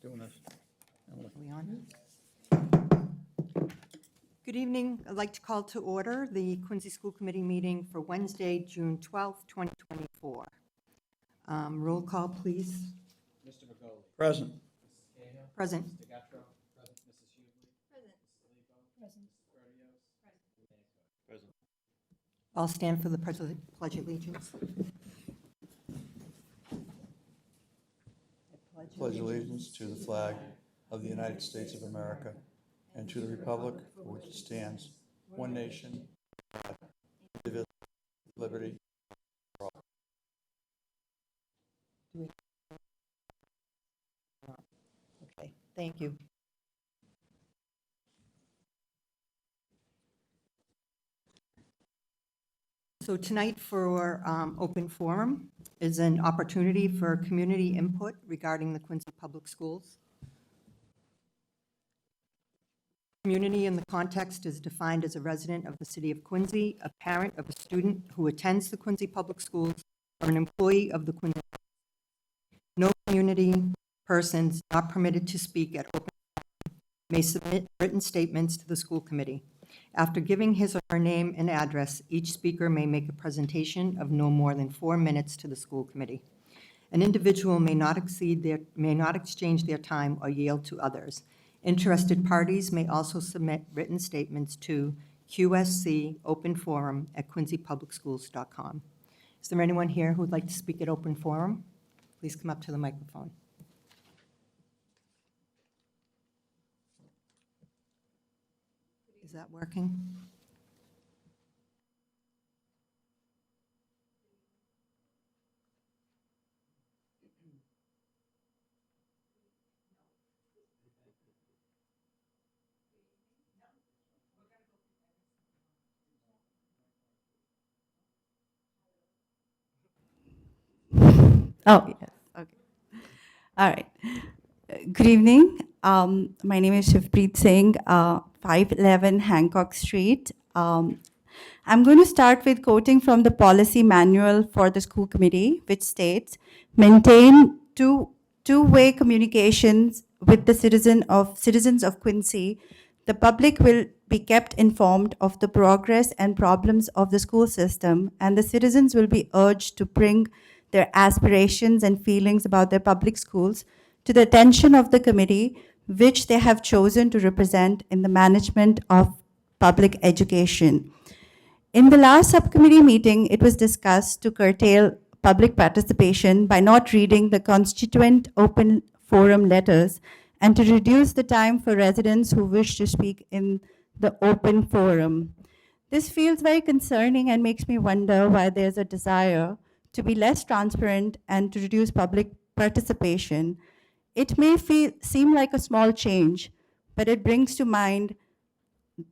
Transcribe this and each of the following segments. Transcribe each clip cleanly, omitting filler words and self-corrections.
doing this. Emily. Are we on? Good evening. I'd like to call to order the Quincy School Committee meeting for Wednesday, June 12th, 2024. Roll call, please. Mr. McGoley. Present. Mrs. Cahill. Present. Mr. Gattro. Present. Mrs. Hubley. Present. Mrs. Lebo. Present. Mrs. Bertios. Present. Present. I'll stand for the Pledge of Allegiance. Pledge allegiance to the flag of the United States of America and to the republic for which it stands, one nation, indivisible, with liberty. Okay, thank you. So tonight for open forum is an opportunity for community input regarding the Quincy Public Schools. Community in the context is defined as a resident of the city of Quincy, a parent of a student who attends the Quincy Public Schools, or an employee of the Quincy. No community persons not permitted to speak at open forum may submit written statements to the school committee. After giving his or her name and address, each speaker may make a presentation of no more than 4 minutes to the school committee. An individual may not exchange their time or yield to others. Interested parties may also submit written statements to qscopenforum@quincypublicschools.com. Is there anyone here who would like to speak at open forum? Please come up to the microphone. Is that working? Oh, yes. Okay. All right. Good evening. My name is Shivpreet Singh, 511 Hancock Street. I'm going to start with quoting from the policy manual for the school committee, which states, maintain two-way communications with the citizens of Quincy. The public will be kept informed of the progress and problems of the school system, and the citizens will be urged to bring their aspirations and feelings about their public schools to the attention of the committee, which they have chosen to represent in the management of public education. In the last subcommittee meeting, it was discussed to curtail public participation by not reading the constituent open forum letters and to reduce the time for residents who wish to speak in the open forum. This feels very concerning and makes me wonder why there's a desire to be less transparent and to reduce public participation. It may seem like a small change, but it brings to mind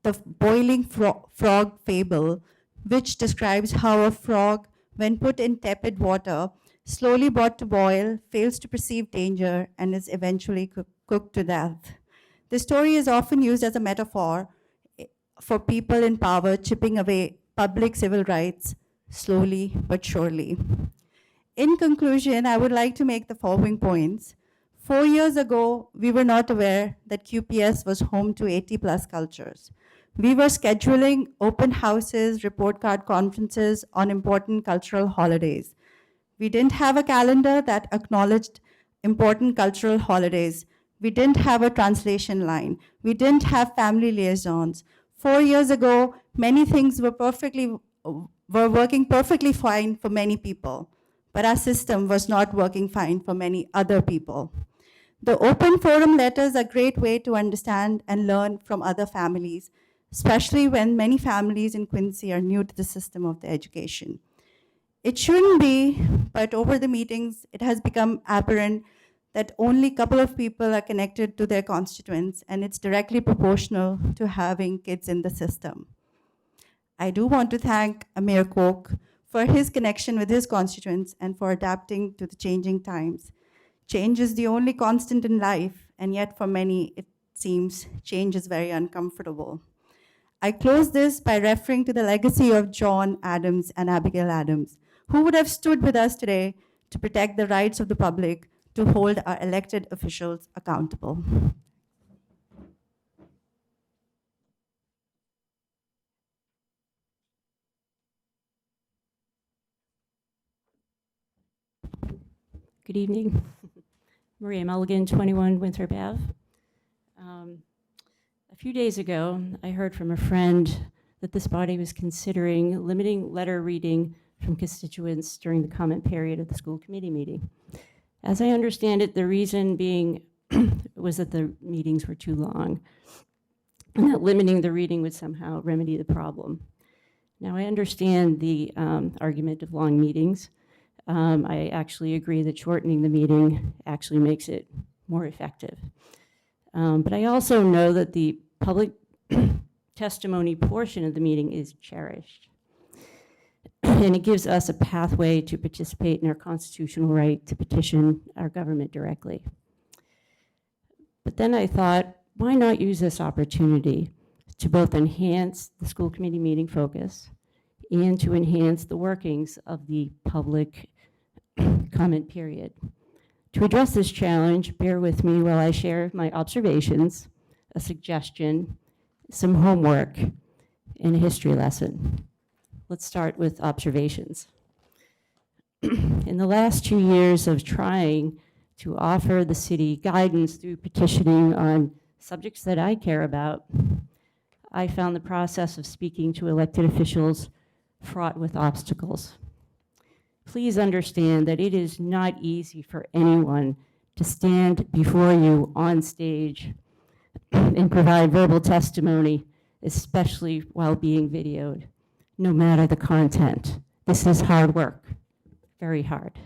the boiling frog fable, which describes how a frog, when put in tepid water, slowly brought to boil, fails to perceive danger, and is eventually cooked to death. The story is often used as a metaphor for people in power chipping away public civil rights slowly but surely. In conclusion, I would like to make the following points. 4 years ago, we were not aware that QPS was home to 80+ cultures. We were scheduling open houses, report card conferences on important cultural holidays. We didn't have a calendar that acknowledged important cultural holidays. We didn't have a translation line. We didn't have family liaisons. 4 years ago, many things were working perfectly fine for many people, but our system was not working fine for many other people. The open forum letters are a great way to understand and learn from other families, especially when many families in Quincy are new to the system of the education. It shouldn't be, but over the meetings, it has become apparent that only a couple of people are connected to their constituents, and it's directly proportional to having kids in the system. I do want to thank Mayor Koch for his connection with his constituents and for adapting to the changing times. Change is the only constant in life, and yet for many, it seems change is very uncomfortable. I close this by referring to the legacy of John Adams and Abigail Adams, who would have stood with us today to protect the rights of the public, to hold our elected officials accountable. Good evening. Maria Mulligan, 21 Winthrop Ave. A few days ago, I heard from a friend that this body was considering limiting letter reading from constituents during the comment period of the school committee meeting. As I understand it, the reason being was that the meetings were too long, and that limiting the reading would somehow remedy the problem. Now, I understand the argument of long meetings. I actually agree that shortening the meeting actually makes it more effective. But I also know that the public testimony portion of the meeting is cherished. And it gives us a pathway to participate in our constitutional right to petition our government directly. But then I thought, why not use this opportunity to both enhance the school committee meeting focus and to enhance the workings of the public comment period? To address this challenge, bear with me while I share my observations, a suggestion, some homework, and a history lesson. Let's start with observations. In the last 2 years of trying to offer the city guidance through petitioning on subjects that I care about, I found the process of speaking to elected officials fraught with obstacles. Please understand that it is not easy for anyone to stand before you on stage and provide verbal testimony, especially while being videoed, no matter the content. This is hard work, very hard.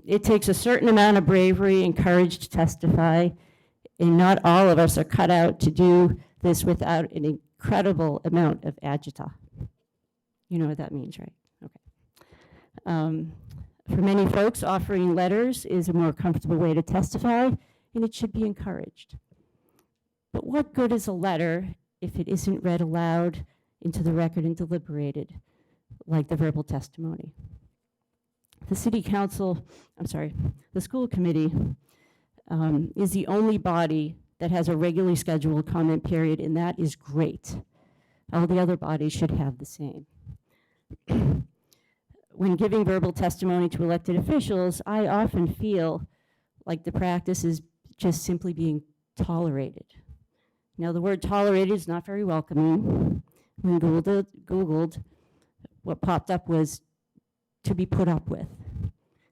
It takes a certain amount of bravery and courage to testify, and not all of us are cut out to do this without an incredible amount of agita. You know what that means, right? Okay. For many folks, offering letters is a more comfortable way to testify, and it should be encouraged. But what good is a letter if it isn't read aloud into the record and deliberated, like the verbal testimony? The school committee is the only body that has a regularly scheduled comment period, and that is great. All the other bodies should have the same. When giving verbal testimony to elected officials, I often feel like the practice is just simply being tolerated. Now, the word tolerated is not very welcoming. When Googled, what popped up was to be put up with.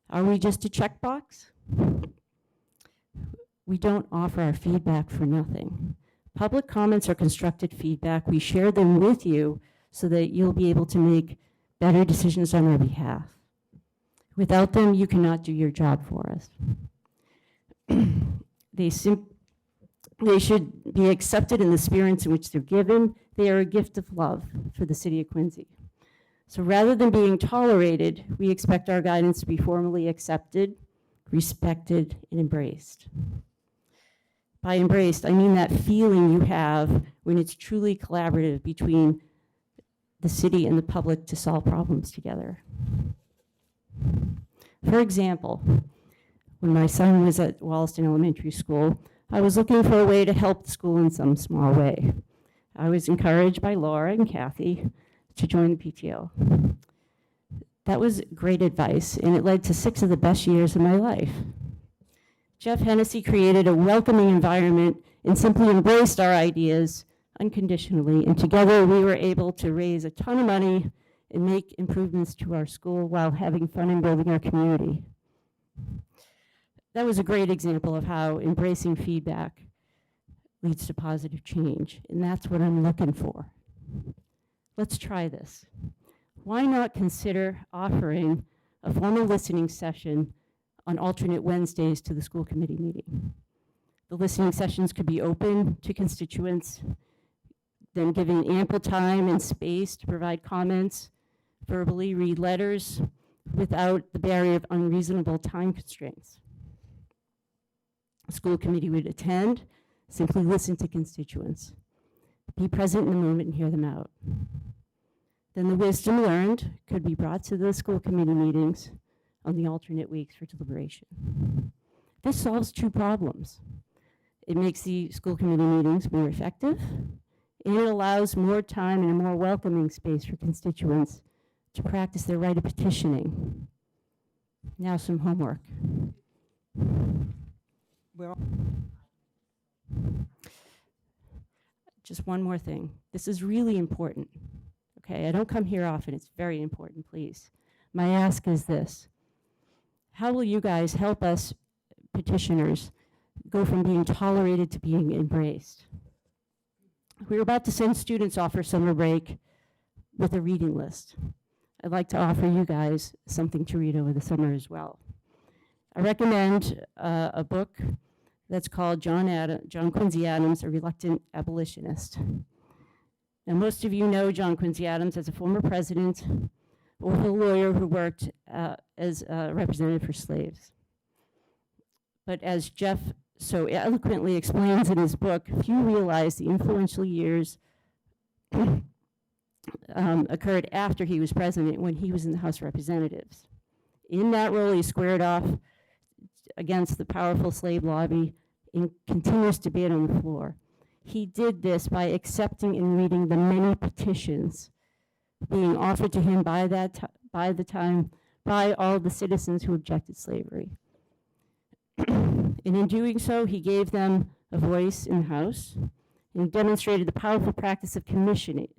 Are we just a checkbox? We don't offer our feedback for nothing. Public comments are constructed feedback. We share them with you so that you'll be able to make better decisions on our behalf. Without them, you cannot do your job for us. They should be accepted in the spirits in which they're given. They are a gift of love for the city of Quincy. So rather than being tolerated, we expect our guidance to be formally accepted, respected, and embraced. By embraced, I mean that feeling you have when it's truly collaborative between the city and the public to solve problems together. For example, when my son was at Wollaston Elementary School, I was looking for a way to help the school in some small way. I was encouraged by Laura and Kathy to join the PTO. That was great advice, and it led to 6 of the best years of my life. Jeff Hennessy created a welcoming environment and simply embraced our ideas unconditionally, and together we were able to raise a ton of money and make improvements to our school while having fun and building our community. That was a great example of how embracing feedback leads to positive change, and that's what I'm looking for. Let's try this. Why not consider offering a formal listening session on alternate Wednesdays to the school committee meeting? The listening sessions could be open to constituents, then giving ample time and space to provide comments, verbally read letters without the barrier of unreasonable time constraints. The school committee would attend, simply listen to constituents, be present in the moment and hear them out. Then the wisdom learned could be brought to the school committee meetings on the alternate weeks for deliberation. This solves two problems. It makes the school committee meetings more effective, and it allows more time and a more welcoming space for constituents to practice their right of petitioning. Now some homework. We're Just one more thing. This is really important. Okay, I don't come here often. It's very important, please. My ask is this. How will you guys help us petitioners go from being tolerated to being embraced? We're about to send students off for summer break with a reading list. I'd like to offer you guys something to read over the summer as well. I recommend a book that's called John Quincy Adams, A Reluctant Abolitionist. Now, most of you know John Quincy Adams as a former president or a lawyer who worked as a representative for slaves. But as Jeff so eloquently explains in his book, few realize the influential years occurred after he was president, when he was in the House of Representatives. In that role, he squared off against the powerful slave lobby in continuous debate on the floor. He did this by accepting and reading the many petitions being offered to him by all the citizens who objected slavery. And in doing so, he gave them a voice in the House, and he demonstrated the powerful practice of petitioning,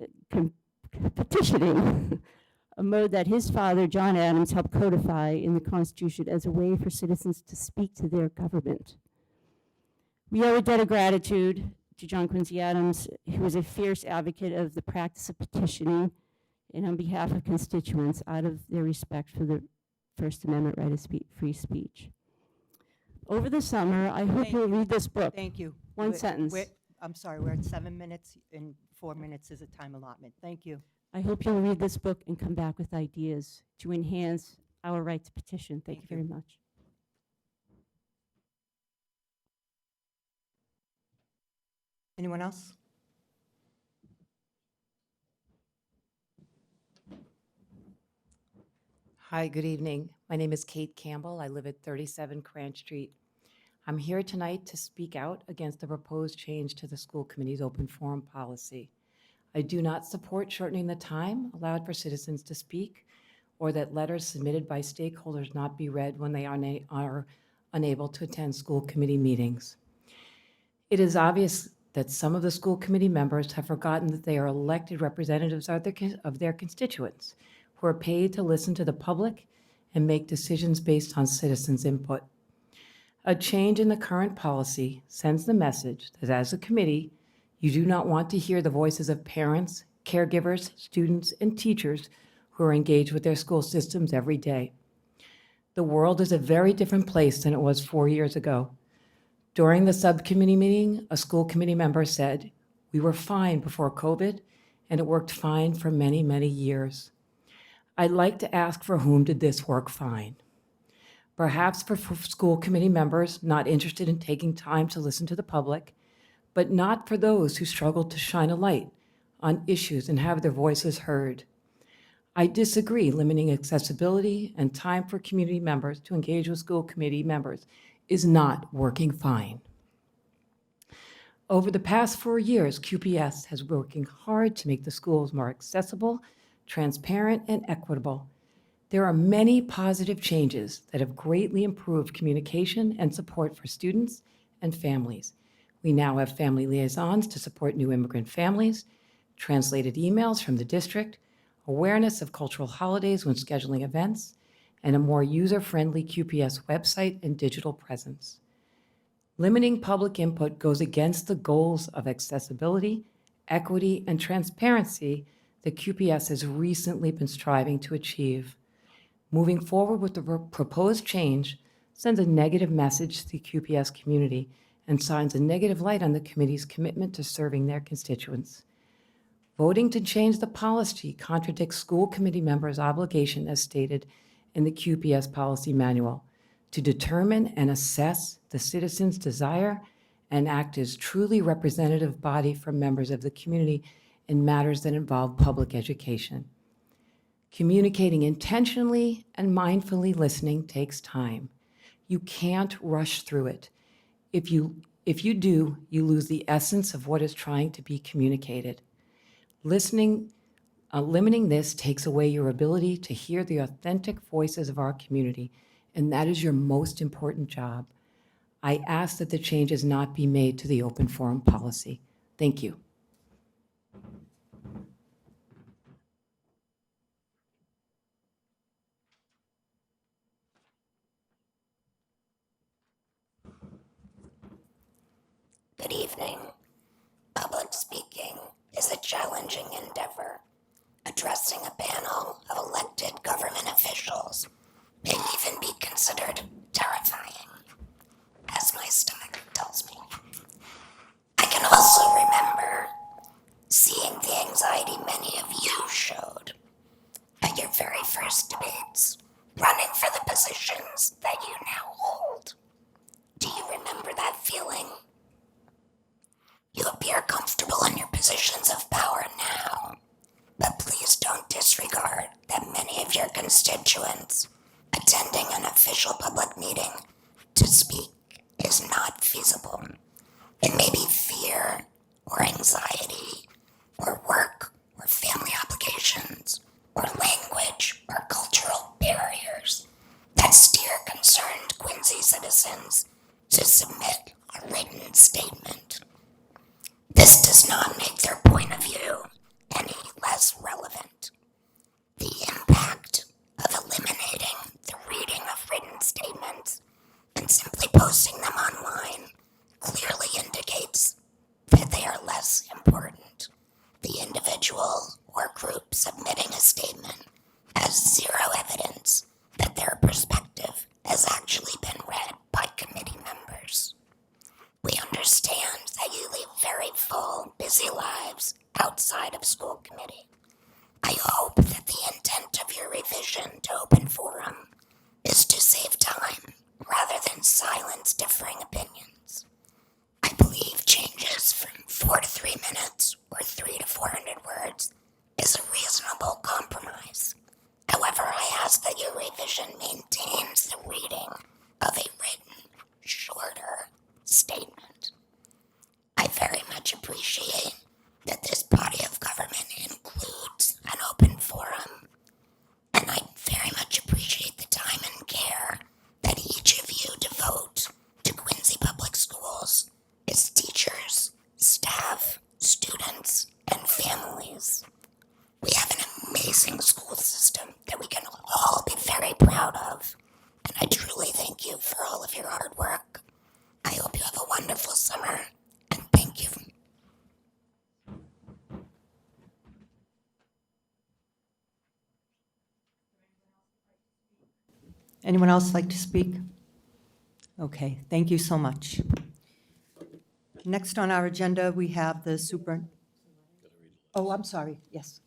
a mode that his father, John Adams, helped codify in the Constitution as a way for citizens to speak to their government. We owe a debt of gratitude to John Quincy Adams, who was a fierce advocate of the practice of petitioning and on behalf of constituents out of their respect for the First Amendment right of free speech. Over the summer, I hope you'll read this book. Thank you. One sentence. I'm sorry, we're at 7 minutes and 4 minutes is a time allotment. Thank you. I hope you'll read this book and come back with ideas to enhance our right to petition. Thank you very much. Anyone else? Hi, good evening. My name is Kate Campbell. I live at 37 Cranch Street. I'm here tonight to speak out against the proposed change to the school committee's open forum policy. I do not support shortening the time allowed for citizens to speak, or that letters submitted by stakeholders not be read when they are unable to attend school committee meetings. It is obvious that some of the school committee members have forgotten that they are elected representatives of their constituents, who are paid to listen to the public and make decisions based on citizens' input. A change in the current policy sends the message that as a committee, you do not want to hear the voices of parents, caregivers, students, and teachers who are engaged with their school systems every day. The world is a very different place than it was 4 years ago. During the subcommittee meeting, a school committee member said, "We were fine before COVID, and it worked fine for many, many years." I'd like to ask, for whom did this work fine? Perhaps for school committee members not interested in taking time to listen to the public, but not for those who struggle to shine a light on issues and have their voices heard. I disagree limiting accessibility and time for community members to engage with school committee members is not working fine. Over the past 4 years, QPS has been working hard to make the schools more accessible, transparent, and equitable. There are many positive changes that have greatly improved communication and support for students and families. We now have family liaisons to support new immigrant families, translated emails from the district, awareness of cultural holidays when scheduling events, and a more user-friendly QPS website and digital presence. Limiting public input goes against the goals of accessibility, equity, and transparency that QPS has recently been striving to achieve. Moving forward with the proposed change sends a negative message to the QPS community and shines a negative light on the committee's commitment to serving their constituents. Voting to change the policy contradicts school committee members' obligation, as stated in the QPS policy manual, to determine and assess the citizens' desire and act as truly representative body for members of the community in matters that involve public education. Communicating intentionally and mindfully listening takes time. You can't rush through it. If you do, you lose the essence of what is trying to be communicated. Limiting this takes away your ability to hear the authentic voices of our community, and that is your most important job. I ask that the changes not be made to the open forum policy. Thank you. Good evening. Public speaking is a challenging endeavor. Addressing a panel of elected government officials may even be considered terrifying, as my stomach tells me. I can also remember seeing the anxiety many of you showed at your very first debates, running for the positions that you now hold. Do you remember that feeling? You appear comfortable in your positions of power now, but please don't disregard that many of your constituents attending an official public meeting to speak is not feasible. It may be fear or anxiety or work or family obligations or language or cultural barriers that steer concerned Quincy citizens to submit a written statement. This does not make their point of view any less relevant. The impact of eliminating the reading of written statements and simply posting them online clearly indicates that they are less important. The individual or group submitting a statement has zero evidence that their perspective has actually been read by committee members. We understand that you lead very full, busy lives outside of school committee. I hope that the intent of your revision to open forum is to save time rather than silence differing opinions. I believe changes from 4 to 3 minutes or 3 to 400 words is a reasonable compromise. However, I ask that your revision maintains the reading of a written, shorter statement. I very much appreciate that this body of government includes an open forum, and I very much appreciate the time and care that each of you devote to Quincy Public Schools, its teachers, staff, students, and families. We have an amazing school system that we can all be very proud of, and I truly thank you for all of your hard work. I hope you have a wonderful summer, and thank you. Anyone else like to speak? Okay, thank you so much. Next on our agenda, we have the Oh, I'm sorry, yes.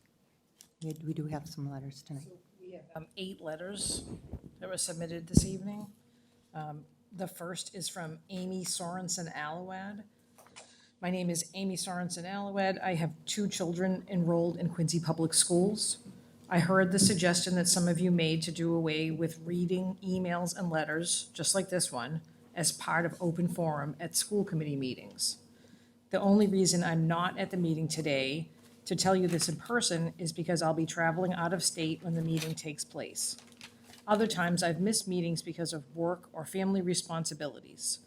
We do have some letters tonight. We have 8 letters that were submitted this evening. The first is from Amy Sorensen Alawad. My name is Amy Sorensen Alawad. I have 2 children enrolled in Quincy Public Schools. I heard the suggestion that some of you made to do away with reading emails and letters, just like this one, as part of open forum at school committee meetings. The only reason I'm not at the meeting today to tell you this in person is because I'll be traveling out of state when the meeting takes place. Other times I've missed meetings because of work or family responsibilities.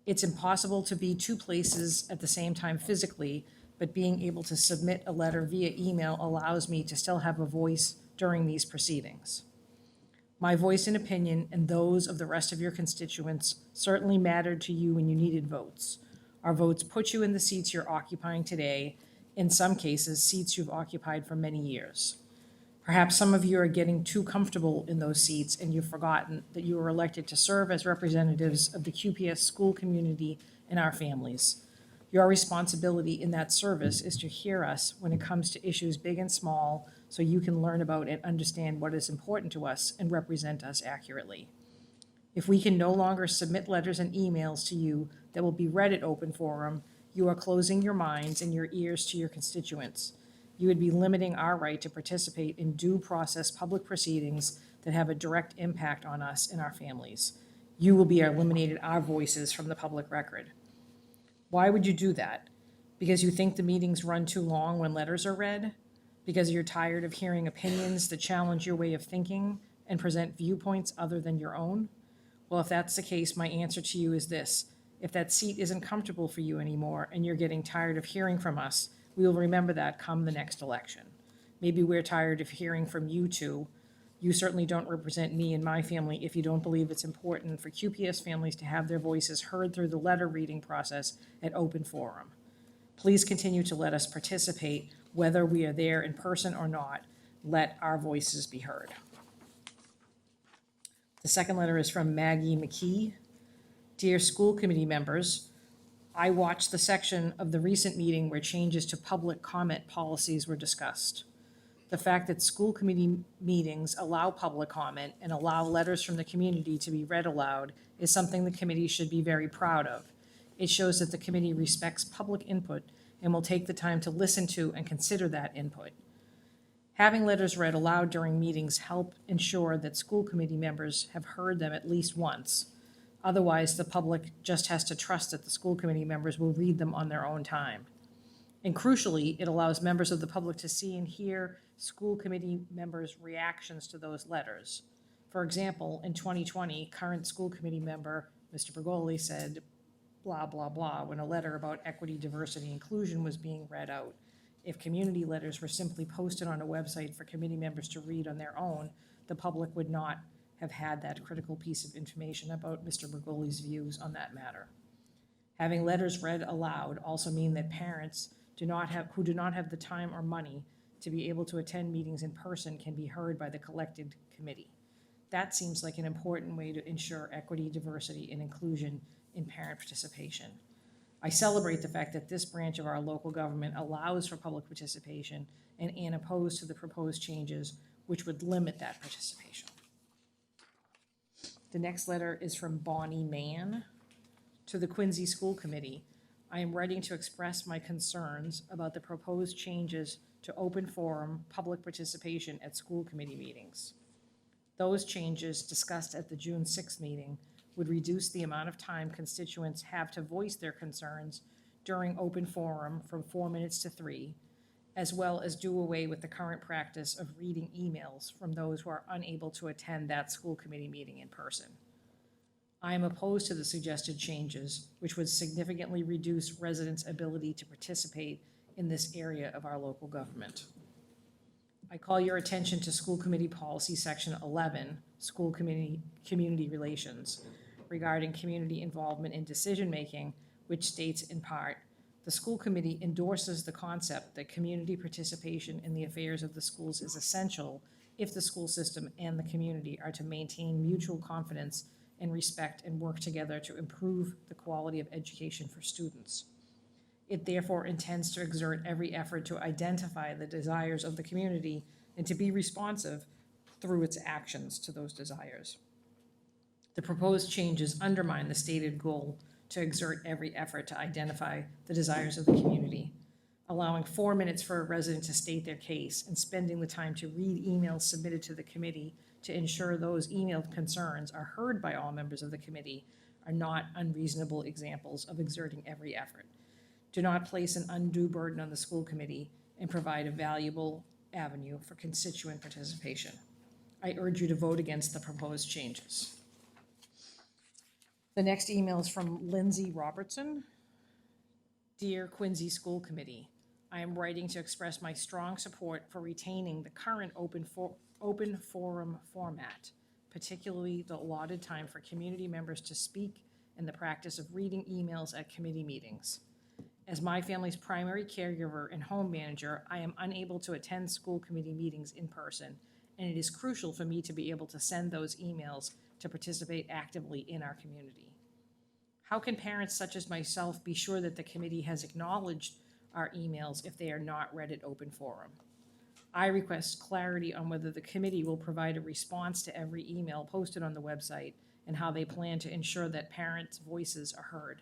It's impossible to be 2 places at the same time physically, but being able to submit a letter via email allows me to still have a voice during these proceedings. My voice and opinion and those of the rest of your constituents certainly mattered to you when you needed votes. Our votes put you in the seats you're occupying today, in some cases, seats you've occupied for many years. Perhaps some of you are getting too comfortable in those seats and you've forgotten that you were elected to serve as representatives of the QPS school community and our families. Your responsibility in that service is to hear us when it comes to issues big and small, so you can learn about and understand what is important to us and represent us accurately. If we can no longer submit letters and emails to you that will be read at open forum, you are closing your minds and your ears to your constituents. you would be limiting our right to participate in due process public proceedings that have a direct impact on us and our families. You will be eliminating our voices from the public record. Why would you do that? Because you think the meetings run too long when letters are read? Because you're tired of hearing opinions that challenge your way of thinking and present viewpoints other than your own? Well, if that's the case, my answer to you is this. If that seat isn't comfortable for you anymore and you're getting tired of hearing from us, we will remember that come the next election. Maybe we're tired of hearing from you two. You certainly don't represent me and my family if you don't believe it's important for QPS families to have their voices heard through the letter reading process at open forum. Please continue to let us participate, whether we are there in person or not. Let our voices be heard. The second letter is from Maggie McKee. Dear school committee members, I watched the section of the recent meeting where changes to public comment policies were discussed. The fact that school committee meetings allow public comment and allow letters from the community to be read aloud is something the committee should be very proud of. It shows that the committee respects public input and will take the time to listen to and consider that input. Having letters read aloud during meetings help ensure that school committee members have heard them at least once. Otherwise, the public just has to trust that the school committee members will read them on their own time. And crucially, it allows members of the public to see and hear school committee members' reactions to those letters. For example, in 2020, current school committee member, Mr. Bergoli, said, blah, blah, blah, when a letter about equity, diversity, inclusion was being read out. If community letters were simply posted on a website for committee members to read on their own, the public would not have had that critical piece of information about Mr. Bergoli's views on that matter. Having letters read aloud also mean that parents who do not have the time or money to be able to attend meetings in person can be heard by the collected committee. That seems like an important way to ensure equity, diversity, and inclusion in parent participation. I celebrate the fact that this branch of our local government allows for public participation and am opposed to the proposed changes which would limit that participation. The next letter is from Bonnie Mann. To the Quincy School Committee, I am writing to express my concerns about the proposed changes to open forum public participation at school committee meetings. Those changes discussed at the June 6th meeting would reduce the amount of time constituents have to voice their concerns during open forum from 4 minutes to 3, as well as do away with the current practice of reading emails from those who are unable to attend that school committee meeting in person. I am opposed to the suggested changes, which would significantly reduce residents' ability to participate in this area of our local government. I call your attention to School Committee Policy Section 11, School Community Relations, regarding community involvement in decision-making, which states in part, the school committee endorses the concept that community participation in the affairs of the schools is essential if the school system and the community are to maintain mutual confidence and respect and work together to improve the quality of education for students. It therefore intends to exert every effort to identify the desires of the community and to be responsive through its actions to those desires. The proposed changes undermine the stated goal to exert every effort to identify the desires of the community. Allowing 4 minutes for a resident to state their case and spending the time to read emails submitted to the committee to ensure those emailed concerns are heard by all members of the committee are not unreasonable examples of exerting every effort. Do not place an undue burden on the school committee and provide a valuable avenue for constituent participation. I urge you to vote against the proposed changes. The next email is from Lindsay Robertson. Dear Quincy School Committee, I am writing to express my strong support for retaining the current open forum format, particularly the allotted time for community members to speak and the practice of reading emails at committee meetings. As my family's primary caregiver and home manager, I am unable to attend school committee meetings in person, and it is crucial for me to be able to send those emails to participate actively in our community. How can parents such as myself be sure that the committee has acknowledged our emails if they are not read at open forum? I request clarity on whether the committee will provide a response to every email posted on the website and how they plan to ensure that parents' voices are heard.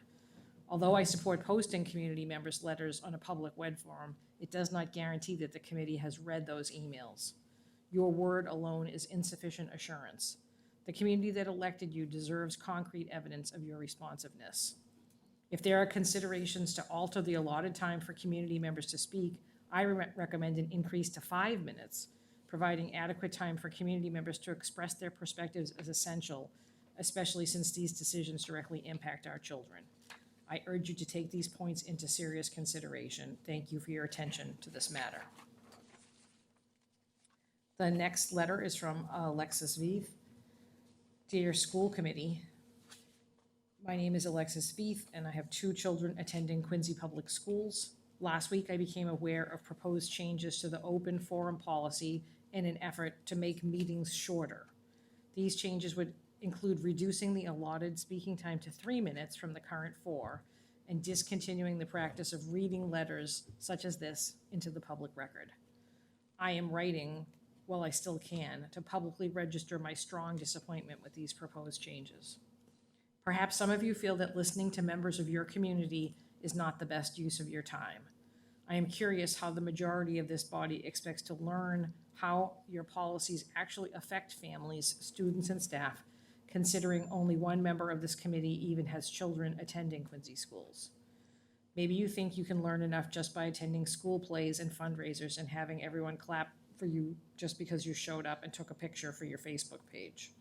Although I support posting community members' letters on a public web forum, it does not guarantee that the committee has read those emails. Your word alone is insufficient assurance. The community that elected you deserves concrete evidence of your responsiveness. If there are considerations to alter the allotted time for community members to speak, I recommend an increase to 5 minutes. Providing adequate time for community members to express their perspectives is essential, especially since these decisions directly impact our children. I urge you to take these points into serious consideration. Thank you for your attention to this matter. The next letter is from Alexis Vive. Dear School Committee, my name is Alexis Vive, and I have 2 children attending Quincy Public Schools. Last week, I became aware of proposed changes to the open forum policy in an effort to make meetings shorter. These changes would include reducing the allotted speaking time to 3 minutes from the current 4, and discontinuing the practice of reading letters such as this into the public record. I am writing, while I still can, to publicly register my strong disappointment with these proposed changes. Perhaps some of you feel that listening to members of your community is not the best use of your time. I am curious how the majority of this body expects to learn how your policies actually affect families, students, and staff, considering only one member of this committee even has children attending Quincy schools. Maybe you think you can learn enough just by attending school plays and fundraisers and having everyone clap for you just because you showed up and took a picture for your Facebook page.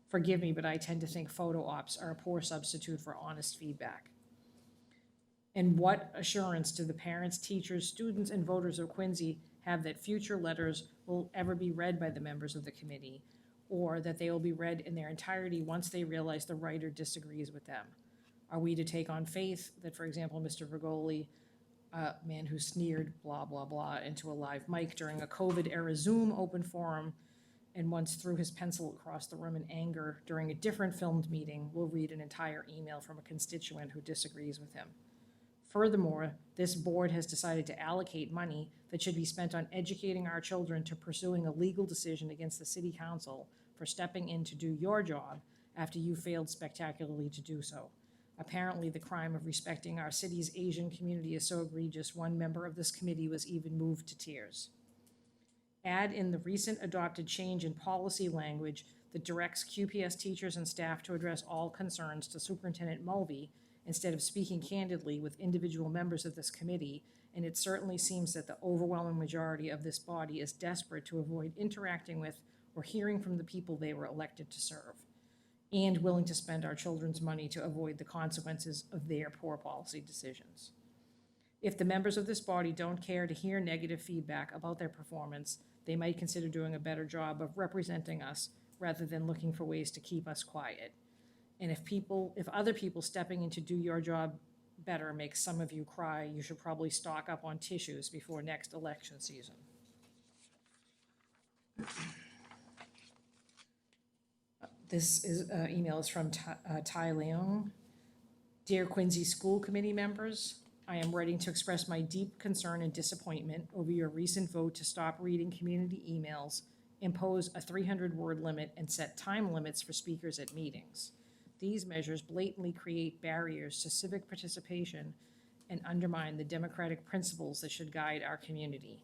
Forgive me, but I tend to think photo ops are a poor substitute for honest feedback. And what assurance do the parents, teachers, students, and voters of Quincy have that future letters will ever be read by the members of the committee, or that they will be read in their entirety once they realize the writer disagrees with them? Are we to take on faith that, for example, Mr. Vergoli, a man who sneered blah, blah, blah into a live mic during a COVID-era Zoom open forum and once threw his pencil across the room in anger during a different filmed meeting, will read an entire email from a constituent who disagrees with him? Furthermore, this board has decided to allocate money that should be spent on educating our children to pursuing a legal decision against the city council for stepping in to do your job after you failed spectacularly to do so. Apparently, the crime of respecting our city's Asian community is so egregious, one member of this committee was even moved to tears. Add in the recent adopted change in policy language that directs QPS teachers and staff to address all concerns to Superintendent Mulvey instead of speaking candidly with individual members of this committee, and it certainly seems that the overwhelming majority of this body is desperate to avoid interacting with or hearing from the people they were elected to serve, and willing to spend our children's money to avoid the consequences of their poor policy decisions. If the members of this body don't care to hear negative feedback about their performance, they might consider doing a better job of representing us rather than looking for ways to keep us quiet. And if other people stepping in to do your job better makes some of you cry, you should probably stock up on tissues before next election season. This email is from Tai Leung. Dear Quincy School Committee members, I am writing to express my deep concern and disappointment over your recent vote to stop reading community emails, impose a 300-word limit, and set time limits for speakers at meetings. These measures blatantly create barriers to civic participation and undermine the democratic principles that should guide our community.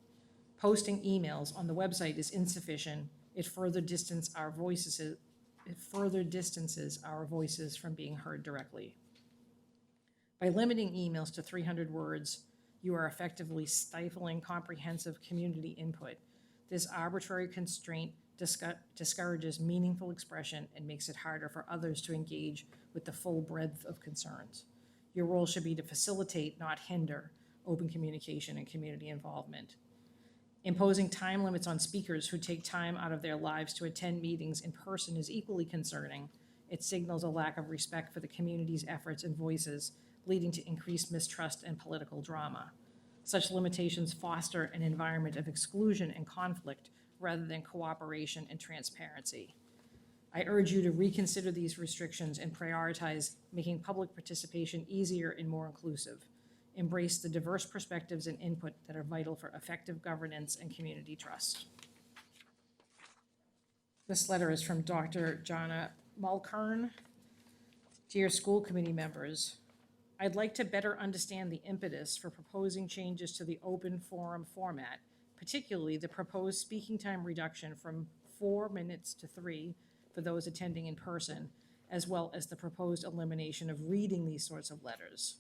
Posting emails on the website is insufficient. It further distances our voices from being heard directly. By limiting emails to 300 words, you are effectively stifling comprehensive community input. This arbitrary constraint discourages meaningful expression and makes it harder for others to engage with the full breadth of concerns. Your role should be to facilitate, not hinder, open communication and community involvement. Imposing time limits on speakers who take time out of their lives to attend meetings in person is equally concerning. It signals a lack of respect for the community's efforts and voices, leading to increased mistrust and political drama. Such limitations foster an environment of exclusion and conflict rather than cooperation and transparency. I urge you to reconsider these restrictions and prioritize making public participation easier and more inclusive. Embrace the diverse perspectives and input that are vital for effective governance and community trust. This letter is from Dr. Jana Mulkern. Dear school committee members, I'd like to better understand the impetus for proposing changes to the open forum format, particularly the proposed speaking time reduction from 4 minutes to 3 for those attending in person, as well as the proposed elimination of reading these sorts of letters.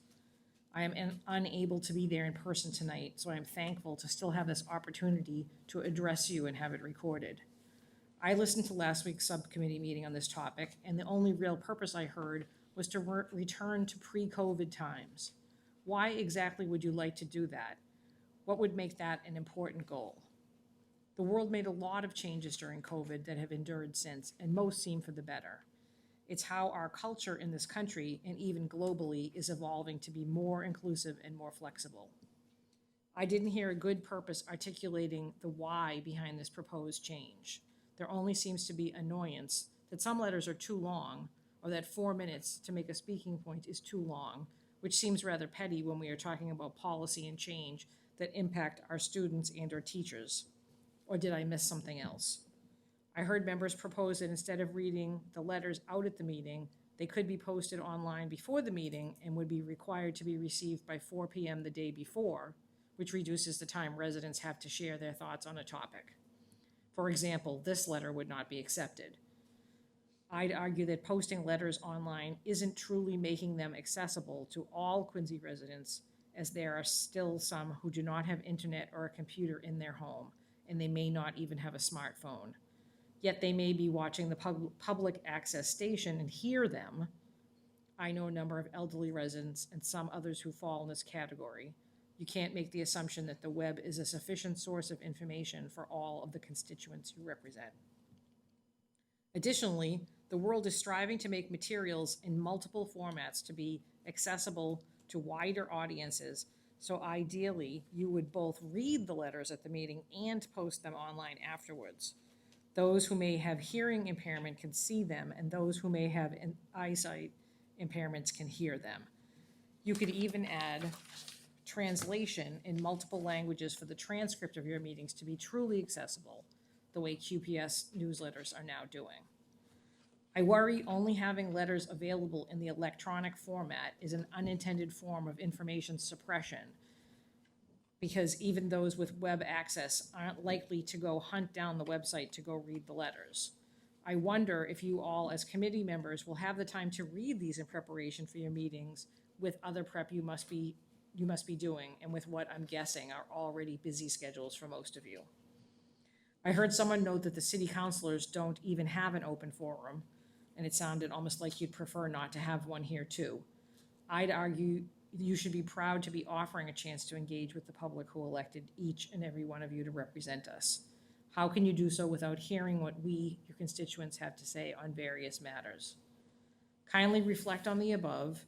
I am unable to be there in person tonight, so I am thankful to still have this opportunity to address you and have it recorded. I listened to last week's subcommittee meeting on this topic, and the only real purpose I heard was to return to pre-COVID times. Why exactly would you like to do that? What would make that an important goal? The world made a lot of changes during COVID that have endured since, and most seem for the better. It's how our culture in this country, and even globally, is evolving to be more inclusive and more flexible. I didn't hear a good purpose articulating the why behind this proposed change. There only seems to be annoyance that some letters are too long, or that 4 minutes to make a speaking point is too long, which seems rather petty when we are talking about policy and change that impact our students and our teachers. Or did I miss something else? I heard members propose that instead of reading the letters out at the meeting, they could be posted online before the meeting and would be required to be received by 4 p.m. the day before, which reduces the time residents have to share their thoughts on a topic. For example, this letter would not be accepted. I'd argue that posting letters online isn't truly making them accessible to all Quincy residents, as there are still some who do not have internet or a computer in their home, and they may not even have a smartphone. Yet they may be watching the public access station and hear them. I know a number of elderly residents and some others who fall in this category. You can't make the assumption that the web is a sufficient source of information for all of the constituents you represent. Additionally, the world is striving to make materials in multiple formats to be accessible to wider audiences, so ideally, you would both read the letters at the meeting and post them online afterwards. Those who may have hearing impairment can see them, and those who may have an eyesight impairments can hear them. You could even add translation in multiple languages for the transcript of your meetings to be truly accessible, the way QPS newsletters are now doing. I worry only having letters available in the electronic format is an unintended form of information suppression, because even those with web access aren't likely to go hunt down the website to go read the letters. I wonder if you all as committee members will have the time to read these in preparation for your meetings with other prep you must be doing, and with what I'm guessing are already busy schedules for most of you. I heard someone note that the city councilors don't even have an open forum, and it sounded almost like you'd prefer not to have one here too. I'd argue you should be proud to be offering a chance to engage with the public who elected each and every one of you to represent us. How can you do so without hearing what we, your constituents, have to say on various matters? Kindly reflect on the above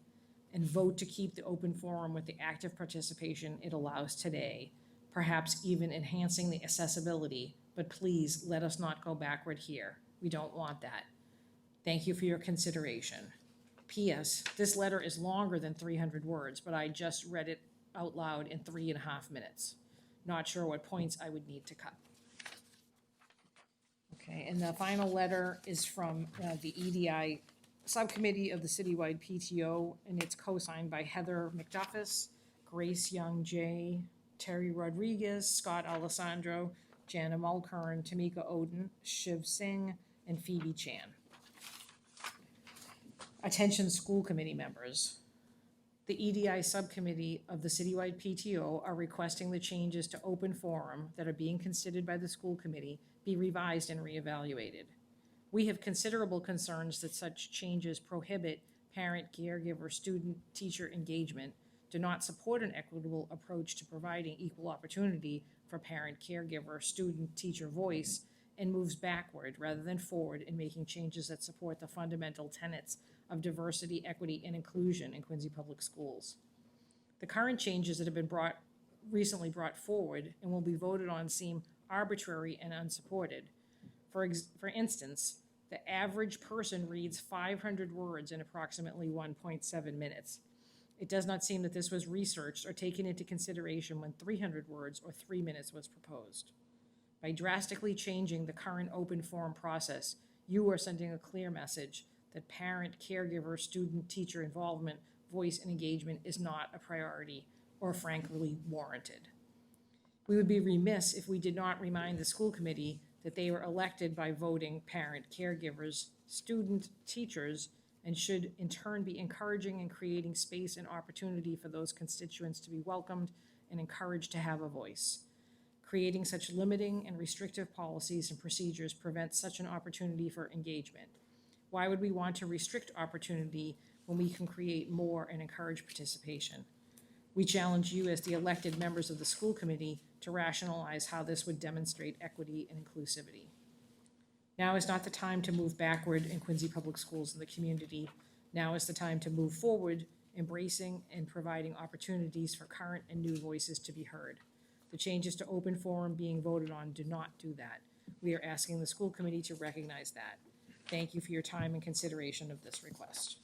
and vote to keep the open forum with the active participation it allows today, perhaps even enhancing the accessibility, but please let us not go backward here. We don't want that. Thank you for your consideration. P.S. This letter is longer than 300 words, but I just read it out loud in 3.5 minutes. Not sure what points I would need to cut. Okay, and the final letter is from the EDI subcommittee of the citywide PTO, and it's co-signed by Heather McDuffis, Grace Young J, Terry Rodriguez, Scott Alessandro, Jana Mulkern, Tamika Oden, Shiv Singh, and Phoebe Chan. Attention school committee members. The EDI subcommittee of the citywide PTO are requesting the changes to open forum that are being considered by the school committee be revised and reevaluated. We have considerable concerns that such changes prohibit parent, caregiver, student, teacher engagement, do not support an equitable approach to providing equal opportunity for parent, caregiver, student, teacher voice, and moves backward rather than forward in making changes that support the fundamental tenets of diversity, equity, and inclusion in Quincy Public Schools. The current changes that have been recently brought forward and will be voted on seem arbitrary and unsupported. For instance, the average person reads 500 words in approximately 1.7 minutes. It does not seem that this was researched or taken into consideration when 300 words or 3 minutes was proposed. By drastically changing the current open forum process, you are sending a clear message that parent, caregiver, student, teacher involvement voice and engagement is not a priority or frankly warranted. We would be remiss if we did not remind the school committee that they were elected by voting parent, caregivers, student, teachers, and should in turn be encouraging and creating space and opportunity for those constituents to be welcomed and encouraged to have a voice. Creating such limiting and restrictive policies and procedures prevents such an opportunity for engagement. Why would we want to restrict opportunity when we can create more and encourage participation? We challenge you as the elected members of the school committee to rationalize how this would demonstrate equity and inclusivity. Now is not the time to move backward in Quincy Public Schools and the community. Now is the time to move forward, embracing and providing opportunities for current and new voices to be heard. The changes to open forum being voted on do not do that. We are asking the school committee to recognize that. Thank you for your time and consideration of this request.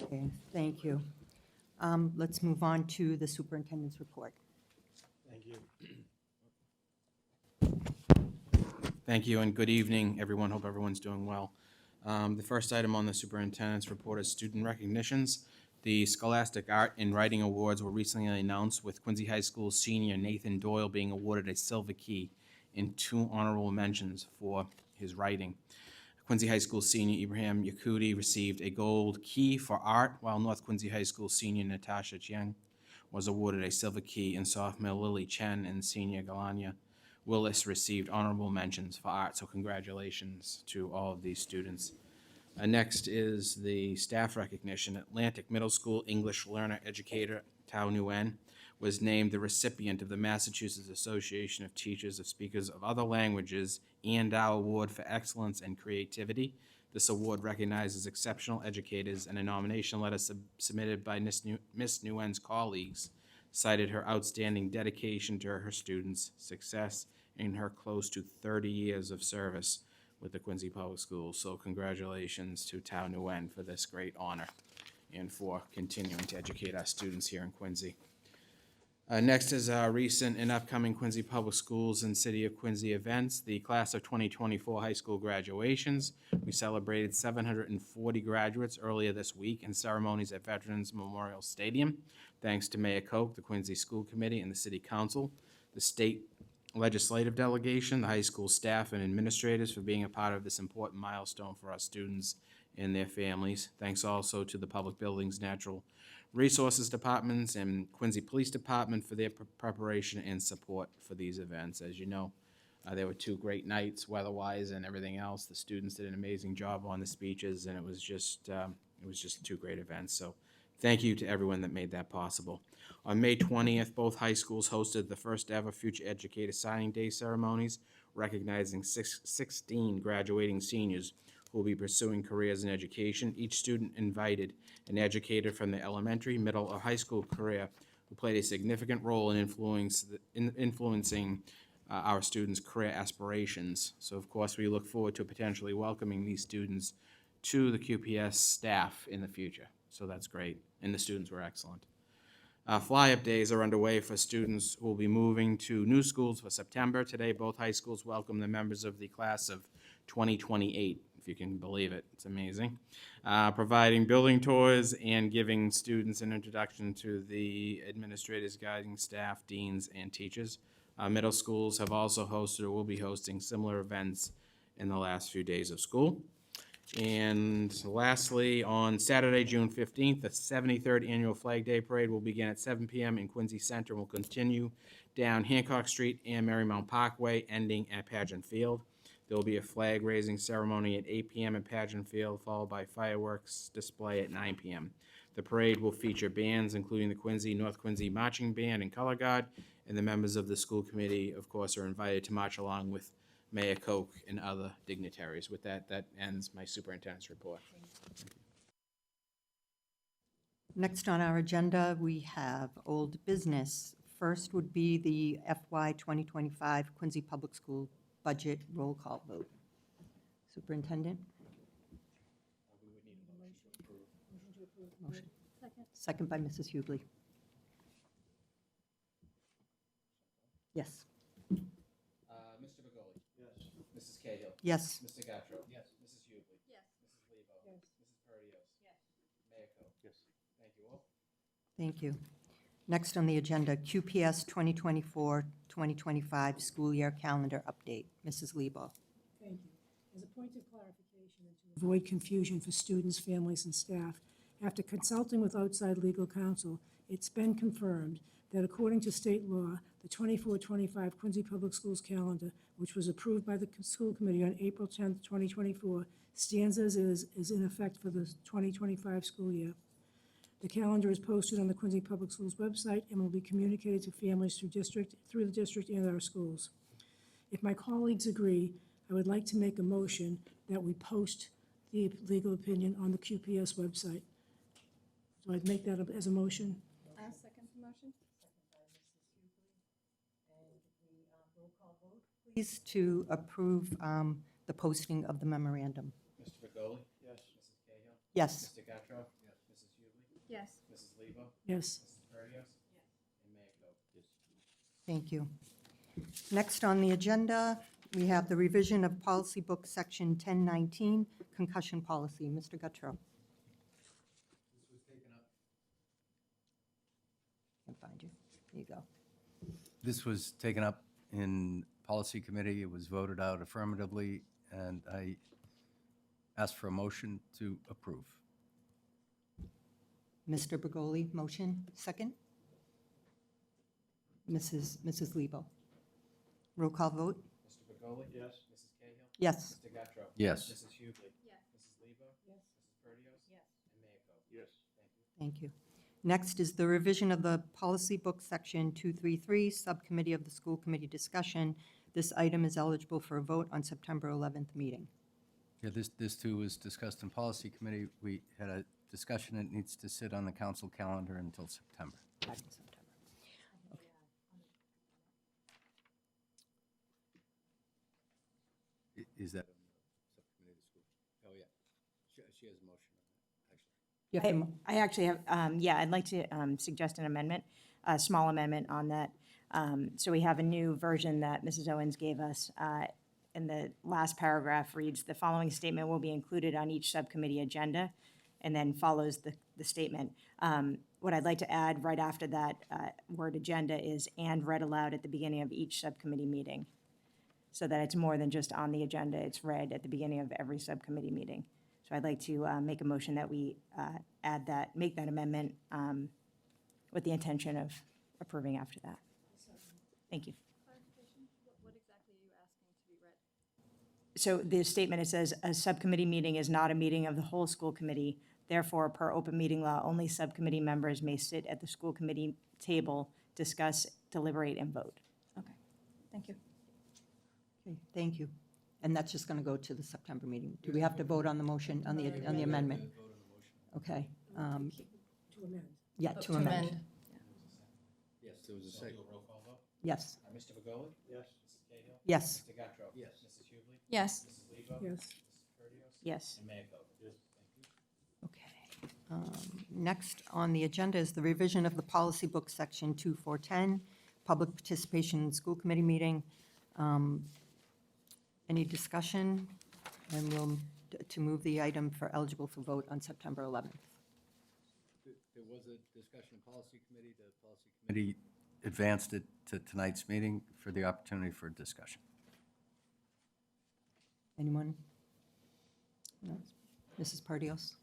Okay, thank you. Let's move on to the superintendent's report. Thank you. Thank you, and good evening, everyone. Hope everyone's doing well. The first item on the superintendent's report is student recognitions. The Scholastic Art and Writing Awards were recently announced, with Quincy High School senior Nathan Doyle being awarded a Silver Key and 2 honorable mentions for his writing. Quincy High School senior Ibrahim Yakuti received a Gold Key for art, while North Quincy High School senior Natasha Chiang was awarded a Silver Key, and sophomore Lily Chen and senior Galania Willis received honorable mentions for art. So congratulations to all of these students. Next is the staff recognition. Atlantic Middle School English learner educator Tao Nguyen was named the recipient of the Massachusetts Association of Teachers of Speakers of Other Languages and our Award for Excellence and Creativity. This award recognizes exceptional educators, and a nomination letter submitted by Miss Nguyen's colleagues cited her outstanding dedication to her students' success in her close to 30 years of service with the Quincy Public Schools. So congratulations to Tao Nguyen for this great honor and for continuing to educate our students here in Quincy. Next is our recent and upcoming Quincy Public Schools and City of Quincy events. The class of 2024 high school graduations. We celebrated 740 graduates earlier this week in ceremonies at Veterans Memorial Stadium. Thanks to Mayor Koch, the Quincy School Committee, and the City Council, the state legislative delegation, the high school staff and administrators for being a part of this important milestone for our students and their families. Thanks also to the Public Buildings, Natural Resources Departments and Quincy Police Department for their preparation and support for these events. As you know, there were 2 great nights weather-wise and everything else. The students did an amazing job on the speeches, and it was just 2 great events. So thank you to everyone that made that possible. On May 20th, both high schools hosted the first ever Future Educator Signing Day ceremonies, recognizing 16 graduating seniors who will be pursuing careers in education. Each student invited an educator from their elementary, middle, or high school career who played a significant role in influencing our students' career aspirations. So, of course, we look forward to potentially welcoming these students to the QPS staff in the future. So that's great, and the students were excellent. Fly-up days are underway for students who will be moving to new schools for September. Today, both high schools welcome the members of the class of 2028, if you can believe it. It's amazing. Providing building tours and giving students an introduction to the administrators, guiding staff, deans, and teachers. Middle schools have also hosted or will be hosting similar events in the last few days of school. And lastly, on Saturday, June 15th, the 73rd Annual Flag Day Parade will begin at 7 p.m. in Quincy Center and will continue down Hancock Street and Marymount Parkway, ending at Pageant Field. There will be a flag-raising ceremony at 8 p.m. at Pageant Field, followed by fireworks display at 9 p.m. The parade will feature bands, including the Quincy North Quincy Marching Band and Color Guard, and the members of the school committee, of course, are invited to march along with Mayor Koch and other dignitaries. With that, that ends my superintendent's report. Next on our agenda, we have old business. First would be the FY 2025 Quincy Public School budget roll call vote. Superintendent? Motion. Second by Mrs. Hughley. Yes. Mr. Begoli? Yes. Mrs. Cahill? Yes. Mr. Gattro? Yes. Mrs. Thank you. Next on the agenda, QPS 2024-2025 school year calendar update. Mrs. Lebo. Thank you. As a point of clarification and to avoid confusion for students, families, and staff, after consulting with outside legal counsel, it's been confirmed that according to state law, the 24-25 Quincy Public Schools calendar, which was approved by the school committee on April 10th, 2024, stands as is in effect for the 2025 school year. The calendar is posted on the Quincy Public Schools website and will be communicated to families through the district and our schools. If my colleagues agree, I would like to make a motion that we post the legal opinion on the QPS website. So I'd make that as a motion. I'll second the motion. Please to approve the posting of the memorandum. Mr. Begoli? Yes. Mrs. Cahill? Yes. Mr. Gattro? Yes. Mrs. Hubley? Yes. Mrs. Lebo? Yes. Mrs. Perdios? Yes. And Mayor Cope? Yes. Thank you. Next on the agenda, we have the revision of policy book section 1019, concussion policy. Mr. Gattro. I'll find you. There you go. This was taken up in policy committee. It was voted out affirmatively, and I asked for a motion to approve. Mr. Bergoli, motion. Second? Mrs. Lebo. Roll call vote? Mr. Begoli? Yes. Mrs. Cahill? Yes. Mr. Gattro? Yes. Mrs. Hubley? Yes. Mrs. Lebo? Yes. Mrs. Perdios? Yes. And Mayor Cope? Yes. Thank you. Thank you. Next is the revision of the policy book section 233, subcommittee of the school committee discussion. This item is eligible for a vote on September 11th meeting. Yeah, this too was discussed in policy committee. We had a discussion. It needs to sit on the council calendar until September. Back in September. Is that on the subcommittee of the school? Oh, yeah. She has a motion on that, actually. You have to mo- I actually have, I'd like to suggest an amendment, a small amendment on that. So we have a new version that Mrs. Owens gave us. In the last paragraph reads, "The following statement will be included on each subcommittee agenda," and then follows the statement. What I'd like to add right after that word agenda is "and read aloud at the beginning of each subcommittee meeting," so that it's more than just on the agenda, it's read at the beginning of every subcommittee meeting. So I'd like to make a motion that we make that amendment with the intention of approving after that. Thank you. What exactly are you asking to be read? So the statement, it says, "A subcommittee meeting is not a meeting of the whole school committee. Therefore, per open meeting law, only subcommittee members may sit at the school committee table, discuss, deliberate, and vote." Okay, thank you. Okay, thank you. And that's just going to go to the September meeting. Do we have to vote on the motion, on the amendment? Okay. To amend. Yeah, to amend. Yes, there was a second. Roll call vote? Yes. Mr. Begoli? Yes. Mrs. Cahill? Yes. Mr. Gattro? Yes. Mrs. Hubley? Yes. Mrs. Lebo? Yes. Mrs. Perdios? Yes. And Mayor Cope? Yes. Thank you. Okay. Next on the agenda is the revision of the policy book, section 2410, public participation in school committee meeting. Any discussion? And we'll, to move the item for eligible for vote on September 11th. There was a discussion in policy committee. The policy committee advanced it to tonight's meeting for the opportunity for discussion. Anyone? No? Mrs. Perdios?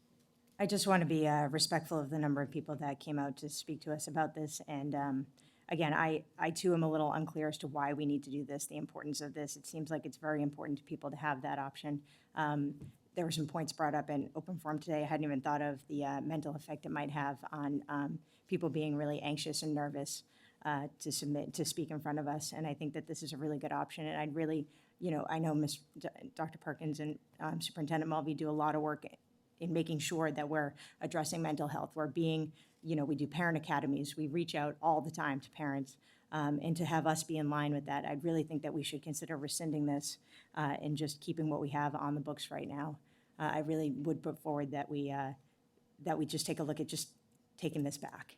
I just want to be respectful of the number of people that came out to speak to us about this. And again, I too am a little unclear as to why we need to do this, the importance of this. It seems like it's very important to people to have that option. There were some points brought up in open forum today. I hadn't even thought of the mental effect it might have on people being really anxious and nervous to speak in front of us. And I think that this is a really good option. And I'd really, I know Dr. Perkins and Superintendent Mulvey do a lot of work in making sure that we're addressing mental health. We're being, we do parent academies. We reach out all the time to parents. And to have us be in line with that, I really think that we should consider rescinding this and just keeping what we have on the books right now. I really would put forward that we just take a look at just taking this back.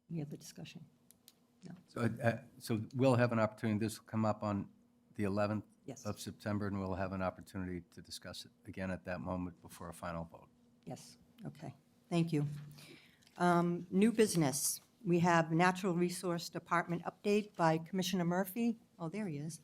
Any other discussion? So we'll have an opportunity. This will come up on the 11th Yes, of September, and we'll have an opportunity to discuss it again at that moment before a final vote. yes, okay, thank you. New business, we have Natural Resource Department update by Commissioner Murphy. Oh, there he is.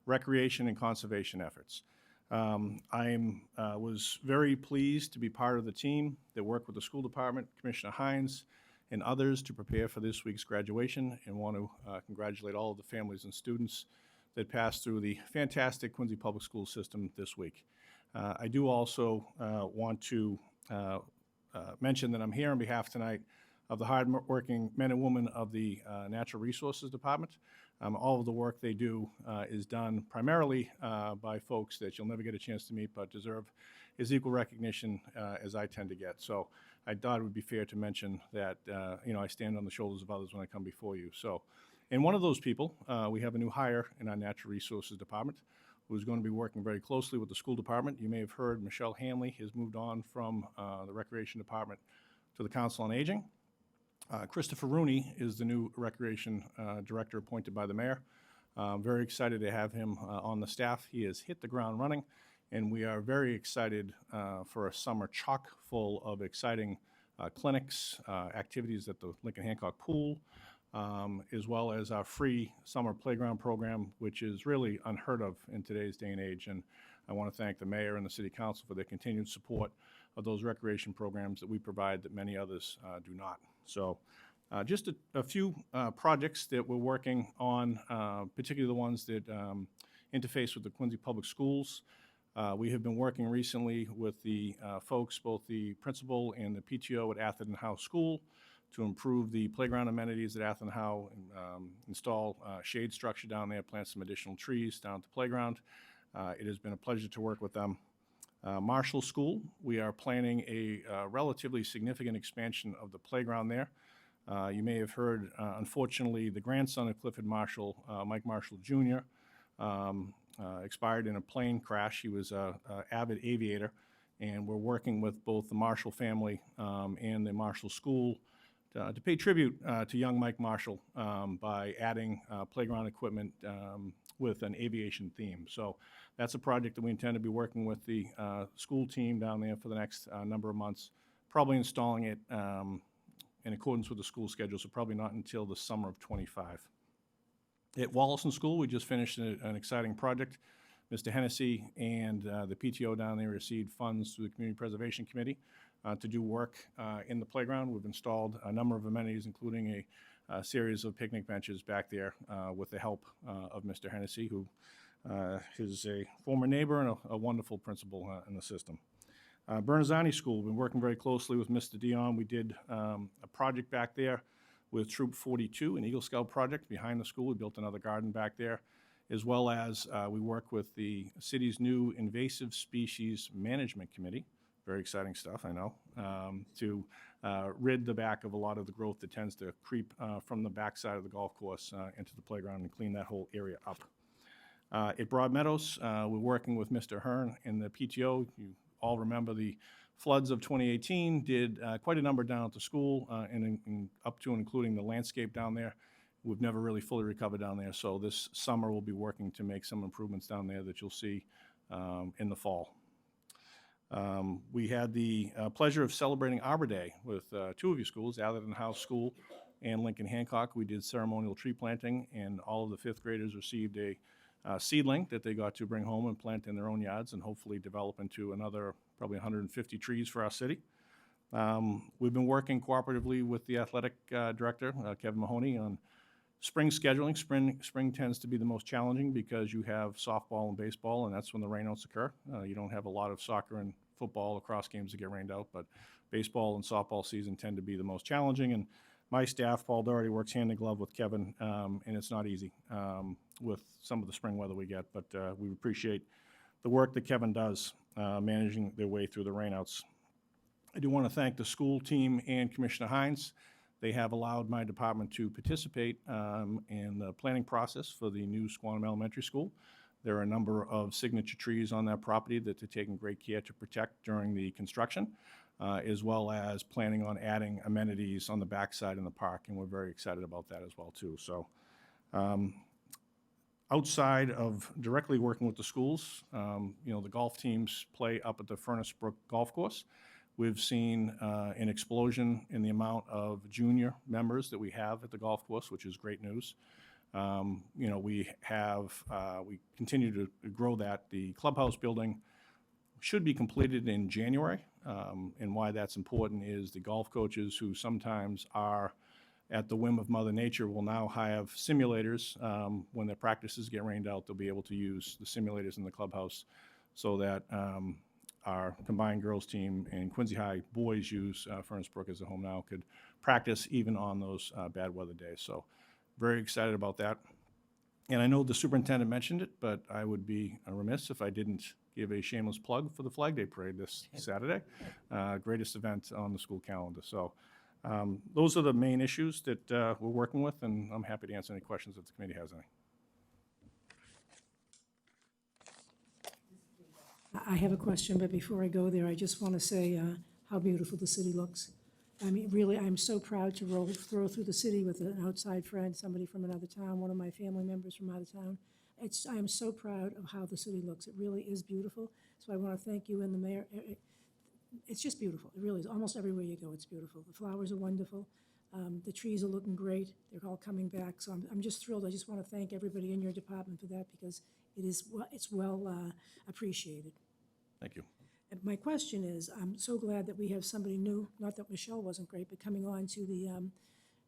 Recreation and conservation efforts. Was very pleased to be part of the team that worked with the school department, Commissioner Hines, and others to prepare for this week's graduation, and want to congratulate all of the families and students that passed through the fantastic Quincy Public School system this week. I do also want to mention that I'm here on behalf tonight of the hard-working men and women of the Natural Resources Department. All of the work they do is done primarily by folks that you'll never get a chance to meet but deserve as equal recognition as I tend to get. So I thought it would be fair to mention that, I stand on the shoulders of others when I come before you. So, and one of those people, we have a new hire in our Natural Resources Department who's going to be working very closely with the school department. You may have heard Michelle Hanley has moved on from the Recreation Department to the Council on Aging. Christopher Rooney is the new Recreation Director appointed by the mayor. Very excited to have him on the staff. He has hit the ground running, and we are very excited for a summer chock full of exciting clinics, activities at the Lincoln Hancock Pool, as well as our free summer playground program, which is really unheard of in today's day and age. And I want to thank the mayor and the city council for their continued support of those recreation programs that we provide that many others do not. So just a few projects that we're working on, particularly the ones that interface with the Quincy Public Schools. We have been working recently with the folks, both the principal and the PTO at Atherton Howe School, to improve the playground amenities at Atherton Howe, install shade structure down there, plant some additional trees down at the playground. It has been a pleasure to work with them. Marshall School, we are planning a relatively significant expansion of the playground there. You may have heard, unfortunately, the grandson of Clifford Marshall, Mike Marshall Jr., expired in a plane crash. He was an avid aviator, and we're working with both the Marshall family and the Marshall School to pay tribute to young Mike Marshall by adding playground equipment with an aviation theme. So that's a project that we intend to be working with the school team down there for the next number of months, probably installing it in accordance with the school schedule, so probably not until the summer of '25. At Wallison School, we just finished an exciting project. Mr. Hennessy and the PTO down there received funds through the Community Preservation Committee to do work in the playground. We've installed a number of amenities, including a series of picnic benches back there with the help of Mr. Hennessy, who is a former neighbor and a wonderful principal in the system. Bernazzani School, we've been working very closely with Mr. Dion. We did a project back there with Troop 42, an Eagle Scout project behind the school. We built another garden back there, as well as we work with the city's new Invasive Species Management Committee. Very exciting stuff, I know, to rid the back of a lot of the growth that tends to creep from the backside of the golf course into the playground and clean that whole area up. At Broadmeadows, we're working with Mr. Hearn and the PTO. You all remember the floods of 2018 did quite a number down at the school and up to and including the landscape down there. We've never really fully recovered down there, so this summer we'll be working to make some improvements down there that you'll see in the fall. We had the pleasure of celebrating Arbor Day with two of your schools, Atherton House School and Lincoln Hancock. We did ceremonial tree planting, and all of the fifth graders received a seedling that they got to bring home and plant in their own yards and hopefully develop into another probably 150 trees for our city. We've been working cooperatively with the athletic director, Kevin Mahoney, on spring scheduling. Spring tends to be the most challenging because you have softball and baseball, and that's when the rainouts occur. You don't have a lot of soccer and football lacrosse games that get rained out, but baseball and softball season tend to be the most challenging. And my staff, Paul Doherty, works hand in glove with Kevin, and it's not easy. with some of the spring weather we get, but we appreciate the work that Kevin does managing their way through the rainouts. I do want to thank the school team and Commissioner Hines. They have allowed my department to participate in the planning process for the new Squantum Elementary School. There are a number of signature trees on that property that they're taking great care to protect during the construction, as well as planning on adding amenities on the backside in the park, and we're very excited about that as well, too. So, outside of directly working with the schools, the golf teams play up at the Furnace Brook Golf Course. We've seen an explosion in the amount of junior members that we have at the golf course, which is great news. We continue to grow that. The clubhouse building should be completed in January, and why that's important is the golf coaches, who sometimes are at the whim of Mother Nature, will now have simulators. When their practices get rained out, they'll be able to use the simulators in the clubhouse so that our combined girls team and Quincy High boys use Furnace Brook as a home now, could practice even on those bad weather days. So very excited about that. And I know the superintendent mentioned it, but I would be remiss if I didn't give a shameless plug for the Flag Day Parade this Saturday. Greatest event on the school calendar. So those are the main issues that we're working with, and I'm happy to answer any questions if the committee has any. I have a question, but before I go there, I just want to say how beautiful the city looks. I mean, really, I'm so proud to throw through the city with an outside friend, somebody from another town, one of my family members from out of town. I am so proud of how the city looks. It really is beautiful. So I want to thank you and the mayor. It's just beautiful. It really is. Almost everywhere you go, it's beautiful. The flowers are wonderful. The trees are looking great. They're all coming back. So I'm just thrilled. I just want to thank everybody in your department for that, because it's well appreciated. Thank you. And my question is, I'm so glad that we have somebody new, not that Michelle wasn't great, but coming on to the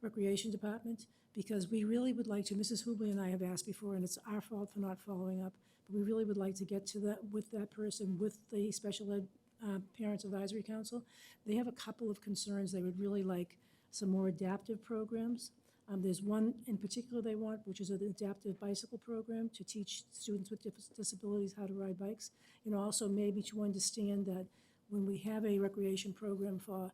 Recreation Department, because we really would like to, Mrs. Hubley and I have asked before, and it's our fault for not following up, but we really would like to get to that with that person, with the Special Ed Parents Advisory Council. They have a couple of concerns. They would really like some more adaptive programs. There's one in particular they want, which is an adaptive bicycle program to teach students with disabilities how to ride bikes. Also maybe to understand that when we have a recreation program for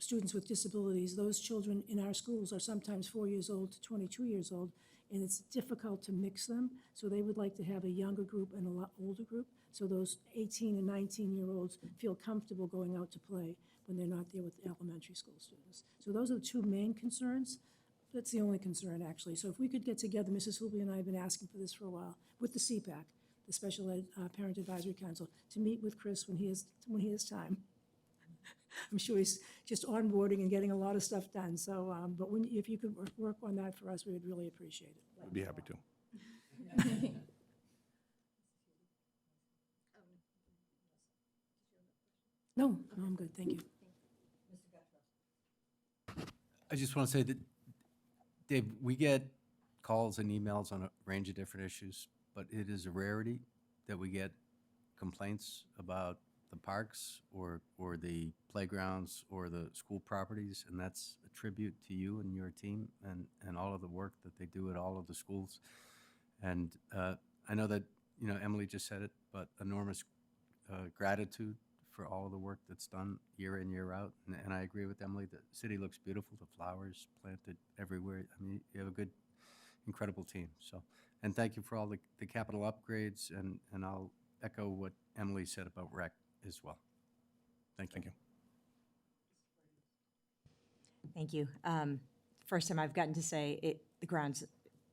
students with disabilities, those children in our schools are sometimes 4 years old to 22 years old, and it's difficult to mix them. So they would like to have a younger group and a lot older group, so those 18 and 19-year-olds feel comfortable going out to play when they're not there with the elementary school students. So those are the two main concerns. That's the only concern, actually. So if we could get together, Mrs. Hubley and I have been asking for this for a while, with the CPAC, the Special Ed Parent Advisory Council, to meet with Chris when he has time. I'm sure he's just onboarding and getting a lot of stuff done. So, but if you could work on that for us, we would really appreciate it. I'd be happy to. No, I'm good. Thank you. I just want to say that, Dave, we get calls and emails on a range of different issues, but it is a rarity that we get complaints about the parks or the playgrounds or the school properties, and that's a tribute to you and your team and all of the work that they do at all of the schools. And I know that, Emily just said it, but enormous gratitude for all of the work that's done year in, year out. And I agree with Emily, the city looks beautiful, the flowers planted everywhere. I mean, you have a good, incredible team. So, and thank you for all the capital upgrades, and I'll echo what Emily said about rec as well. Thank you. Thank you. First time I've gotten to say the grounds,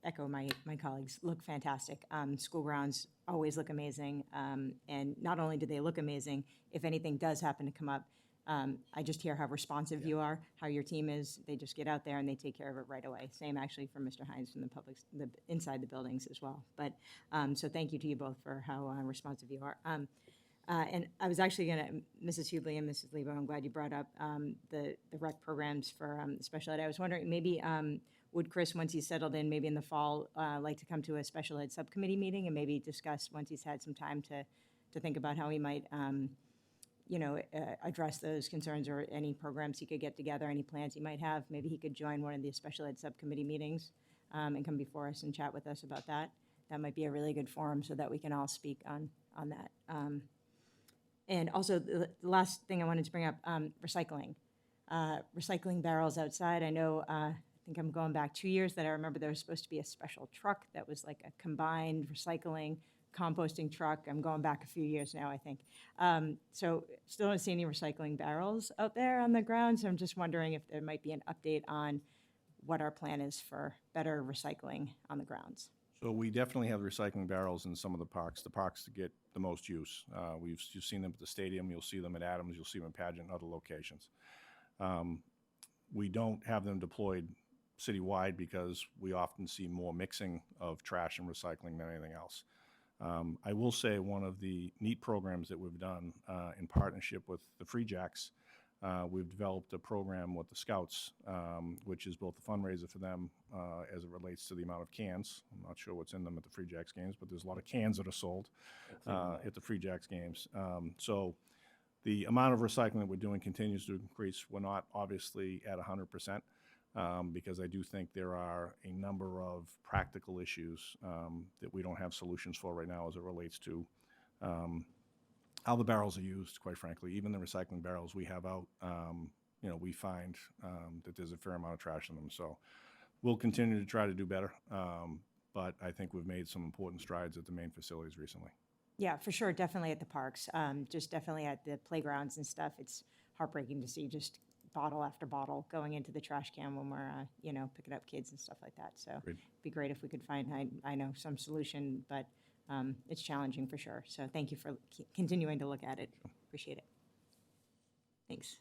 echo my colleagues, look fantastic. School grounds always look amazing. And not only do they look amazing, if anything does happen to come up, I just hear how responsive you are, how your team is. They just get out there and they take care of it right away. Same actually for Mr. Hines from the inside the buildings as well. But so thank you to you both for how responsive you are. And I was actually going to, Mrs. Hubley and Mrs. Lebo, I'm glad you brought up the rec programs for special ed. I was wondering, maybe would Chris, once he's settled in, maybe in the fall, like to come to a special ed subcommittee meeting and maybe discuss, once he's had some time to think about how he might, address those concerns, or any programs he could get together, any plans he might have. Maybe he could join one of the special ed subcommittee meetings and come before us and chat with us about that. that might be a really good forum so that we can all speak on that. And also, the last thing I wanted to bring up, recycling. Recycling barrels outside. I know, I think I'm going back 2 years that I remember there was supposed to be a special truck that was like a combined recycling, composting truck. I'm going back a few years now, I think. So still don't see any recycling barrels out there on the ground, so I'm just wondering if there might be an update on what our plan is for better recycling on the grounds. So we definitely have recycling barrels in some of the parks that get the most use. You've seen them at the stadium, you'll see them at Adams, you'll see them in Pageant and other locations. We don't have them deployed citywide because we often see more mixing of trash and recycling than anything else. I will say one of the neat programs that we've done in partnership with the Free Jacks, we've developed a program with the Scouts, which is both a fundraiser for them as it relates to the amount of cans. I'm not sure what's in them at the Free Jacks games, but there's a lot of cans that are sold at the Free Jacks games. So the amount of recycling that we're doing continues to increase. We're not obviously at 100%. Because I do think there are a number of practical issues that we don't have solutions for right now as it relates to how the barrels are used, quite frankly. Even the recycling barrels we have out, we find that there's a fair amount of trash in them. So we'll continue to try to do better, but I think we've made some important strides at the main facilities recently. Yeah, for sure, definitely at the parks, just definitely at the playgrounds and stuff. It's heartbreaking to see just bottle after bottle going into the trash can when we're, picking up kids and stuff like that. So it'd be great if we could find, I know, some solution, but it's challenging for sure. So thank you for continuing to look at it. Appreciate it. Thanks.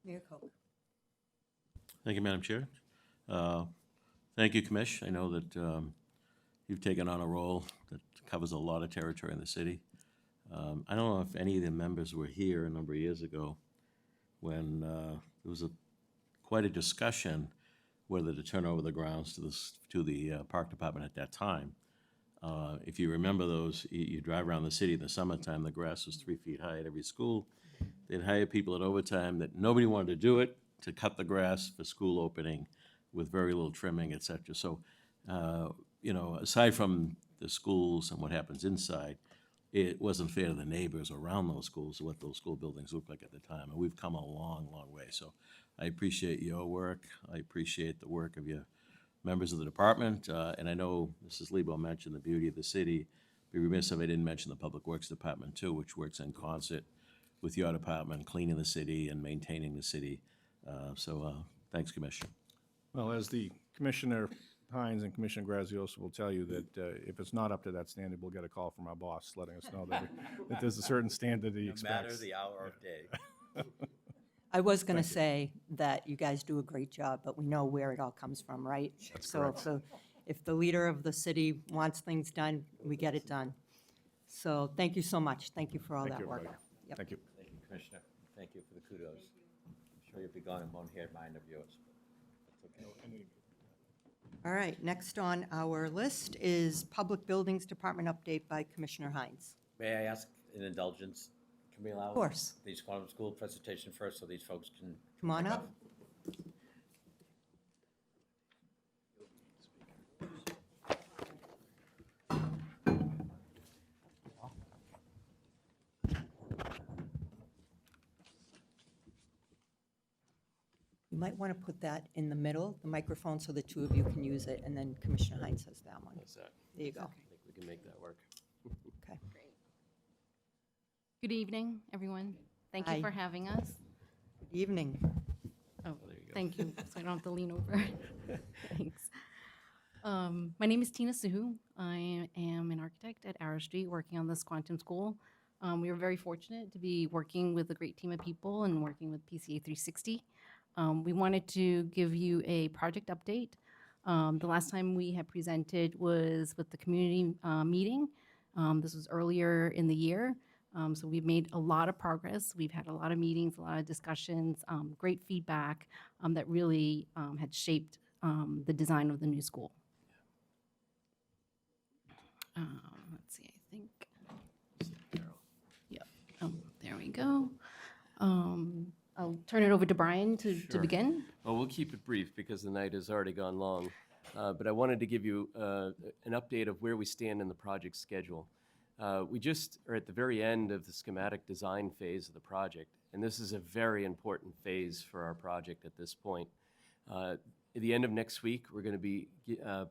Mayor Koch. Thank you, Madam Chair. Thank you, Commish. I know that you've taken on a role that covers a lot of territory in the city. I don't know if any of the members were here a number of years ago when there was quite a discussion whether to turn over the grounds to the park department at that time. If you remember those, you drive around the city in the summertime, the grass was 3 feet high at every school. They'd hire people at overtime that nobody wanted to do it, to cut the grass for school opening with very little trimming, et cetera. So, aside from the schools and what happens inside, it wasn't fair to the neighbors around those schools, what those school buildings looked like at the time. And we've come a long, long way. So I appreciate your work. I appreciate the work of your members of the department. And I know Mrs. Lebo mentioned the beauty of the city. Be remiss if I didn't mention the Public Works Department too, which works in concert with your department, cleaning the city and maintaining the city. Thanks, Commissioner. Well, as the Commissioner Hines and Commissioner Graziosi will tell you that if it's not up to that standard, we'll get a call from our boss letting us know that there's a certain standard that he expects. No matter the hour of day. I was going to say that you guys do a great job, but we know where it all comes from, right? So if the leader of the city wants things done, we get it done. So thank you so much. Thank you for all Thank that you, work. everybody. Yep. Thank you. Thank you, Commissioner. Thank you for the kudos. I'm sure you'll be gone and won't hear mine of yours. That's okay. All right, next on our list is Public Buildings Department update by Commissioner Hines. May I ask an indulgence? Can we allow? Of course. The Quantum School presentation first so these folks can. Come on up. You might want to put that in the middle, the microphone, so the two of you can use it, and then Commissioner Hines has that one. How's that? There you go. I think we can make that work. Okay. Good evening, everyone. Thank Hi. you for having us. Good evening. Oh, thank you, so I don't have to lean over. Thanks. My name is Tina Suhu. I am an architect at Arrow Street working on this quantum school. We were very fortunate to be working with a great team of people and working with PCA 360. We wanted to give you a project update. The last time we had presented was with the community meeting. This was earlier in the year. So we've made a lot of progress. We've had a lot of meetings, a lot of discussions, great feedback that really had shaped the design of the new school. Let's see, I think. Yep. There we go. I'll turn it over to Brian to begin. Well, we'll keep it brief because the night has already gone long. but I wanted to give you an update of where we stand in the project schedule. We just are at the very end of the schematic design phase of the project, and this is a very important phase for our project at this point. At the end of next week, we're going to be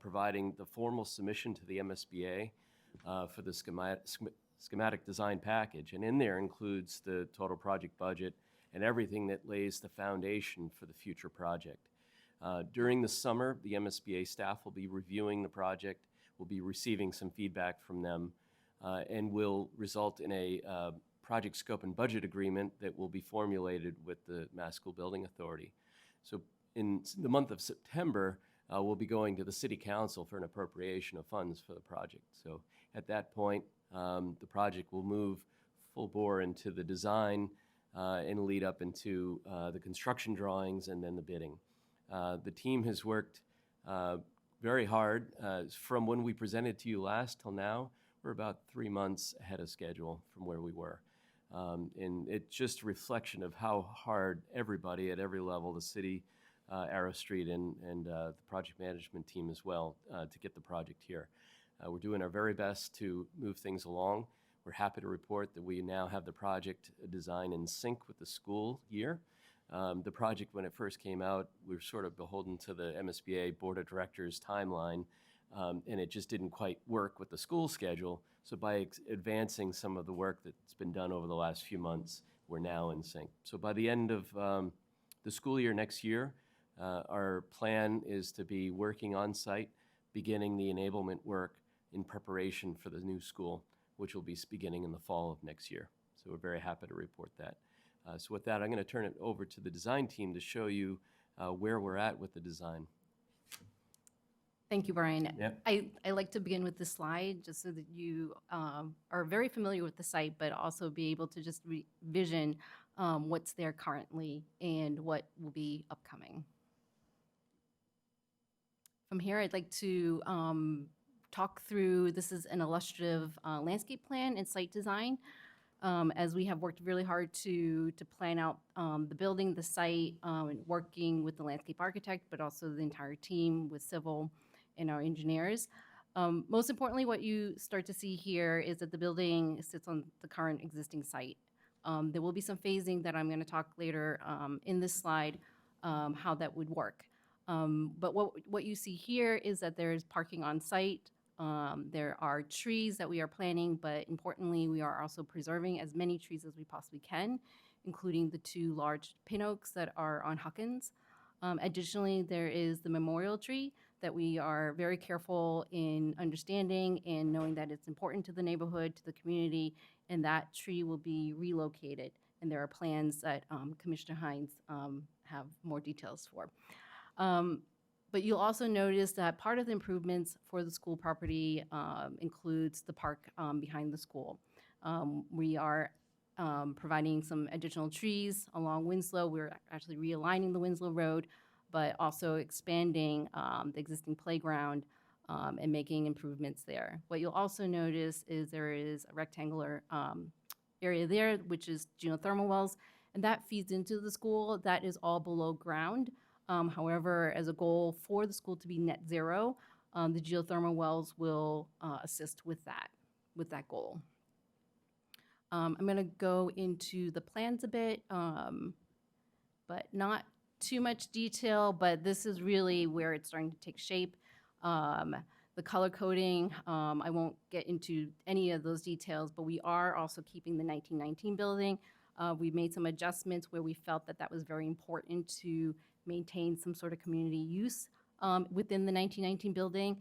providing the formal submission to the MSBA for the schematic design package, and in there includes the total project budget and everything that lays the foundation for the future project. During the summer, the MSBA staff will be reviewing the project, we'll be receiving some feedback from them, and will result in a project scope and budget agreement that will be formulated with the Mass School Building Authority. So in the month of September, we'll be going to the City Council for an appropriation of funds for the project. So at that point, the project will move full bore into the design and lead up into the construction drawings and then the bidding. The team has worked very hard. From when we presented to you last till now, we're about 3 months ahead of schedule from where we were. And it's just a reflection of how hard everybody at every level, the city, Arrow Street, and the project management team as well, to get the project here. We're doing our very best to move things along. We're happy to report that we now have the project design in sync with the school year. The project, when it first came out, we were sort of beholden to the MSBA Board of Directors timeline, and it just didn't quite work with the school schedule. So by advancing some of the work that's been done over the last few months, we're now in sync. So by the end of the school year next year, our plan is to be working on site, beginning the enablement work in preparation for the new school, which will be beginning in the fall of next year. So we're very happy to report that. So with that, I'm going to turn it over to the design team to show you where we're at with the design. Thank you, Brian. Yep. I like to begin with this slide just so that you are very familiar with the site, but also be able to just vision what's there currently and what will be upcoming. From here, I'd like to talk through, this is an illustrative landscape plan and site design. As we have worked really hard to plan out the building, the site, and working with the landscape architect, but also the entire team with civil and our engineers. Most importantly, what you start to see here is that the building sits on the current existing site. There will be some phasing that I'm going to talk later in this slide, how that would work. But what you see here is that there is parking on site. There are trees that we are planting, but importantly, we are also preserving as many trees as we possibly can, including the 2 large pin oaks that are on Huckins. Additionally, there is the memorial tree that we are very careful in understanding and knowing that it's important to the neighborhood, to the community, and that tree will be relocated. And there are plans that Commissioner Hines have more details for. But you'll also notice that part of the improvements for the school property includes the park behind the school. We are providing some additional trees along Winslow. We're actually realigning the Winslow Road, but also expanding the existing playground and making improvements there. What you'll also notice is there is a rectangular area there, which is geothermal wells, and that feeds into the school. That is all below ground. However, as a goal for the school to be net zero, the geothermal wells will assist with that goal. I'm going to go into the plans a bit, but not too much detail, but this is really where it's starting to take shape. The color coding, I won't get into any of those details, but we are also keeping the 1919 building. We've made some adjustments where we felt that that was very important to maintain some sort of community use within the 1919 building.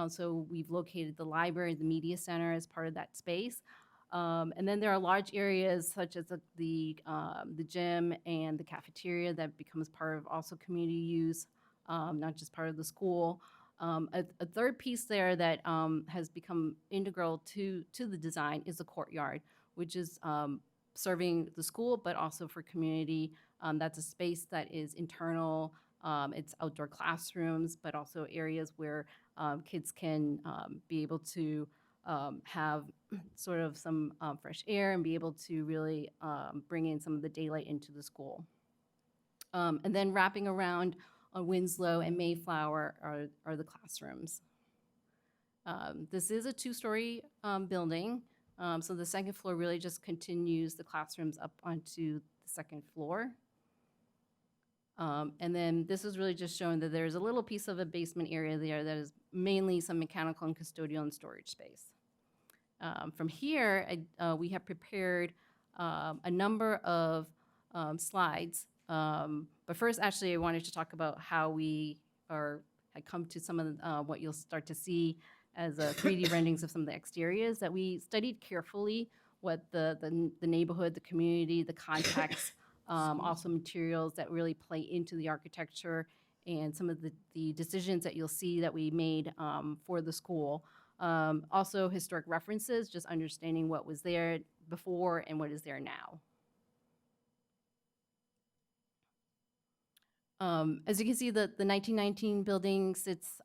So we've located the library, the media center as part of that space. And then there are large areas such as the gym and the cafeteria that becomes part of also community use, not just part of the school. A third piece there that has become integral to the design is the courtyard, which is serving the school, but also for community. That's a space that is internal. It's outdoor classrooms, but also areas where kids can be able to have sort of some fresh air and be able to really bring in some of the daylight into the school. And then wrapping around on Winslow and Mayflower are the classrooms. This is a two-story building, so the second floor really just continues the classrooms up onto the second floor. And then this is really just showing that there's a little piece of a basement area there that is mainly some mechanical and custodial and storage space. From here, we have prepared a number of slides. But first, actually, I wanted to talk about how we had come to some of what you'll start to see as 3D renderings of some of the exteriors that we studied carefully, what the neighborhood, the community, the context, also materials that really play into the architecture and some of the decisions that you'll see that we made for the school. Also historic references, just understanding what was there before and what is there now. As you can see, the 1919 building sits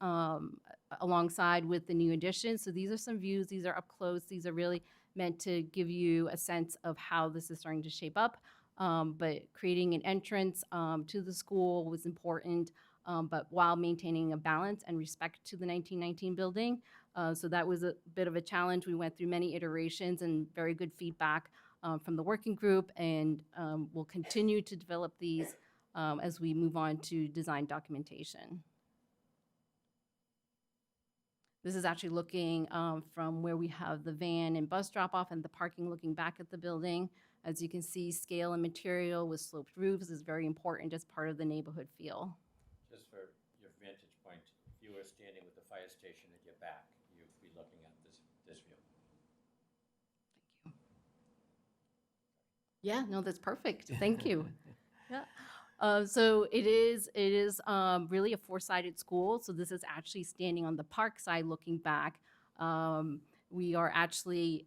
alongside with the new addition. So these are some views. These are up close. These are really meant to give you a sense of how this is starting to shape up. But creating an entrance to the school was important, but while maintaining a balance and respect to the 1919 building. So that was a bit of a challenge. We went through many iterations and very good feedback from the working group, and we'll continue to develop these as we move on to design documentation. This is actually looking from where we have the van and bus drop-off and the parking looking back at the building. As you can see, scale and material with sloped roofs is very important as part of the neighborhood feel. Just for your vantage point, if you were standing with the fire station at your back, you'd be looking at this view. Thank you. Yeah, no, that's perfect. Thank you. Yeah. So it is really a four-sided school. So this is actually standing on the park side looking back. We are actually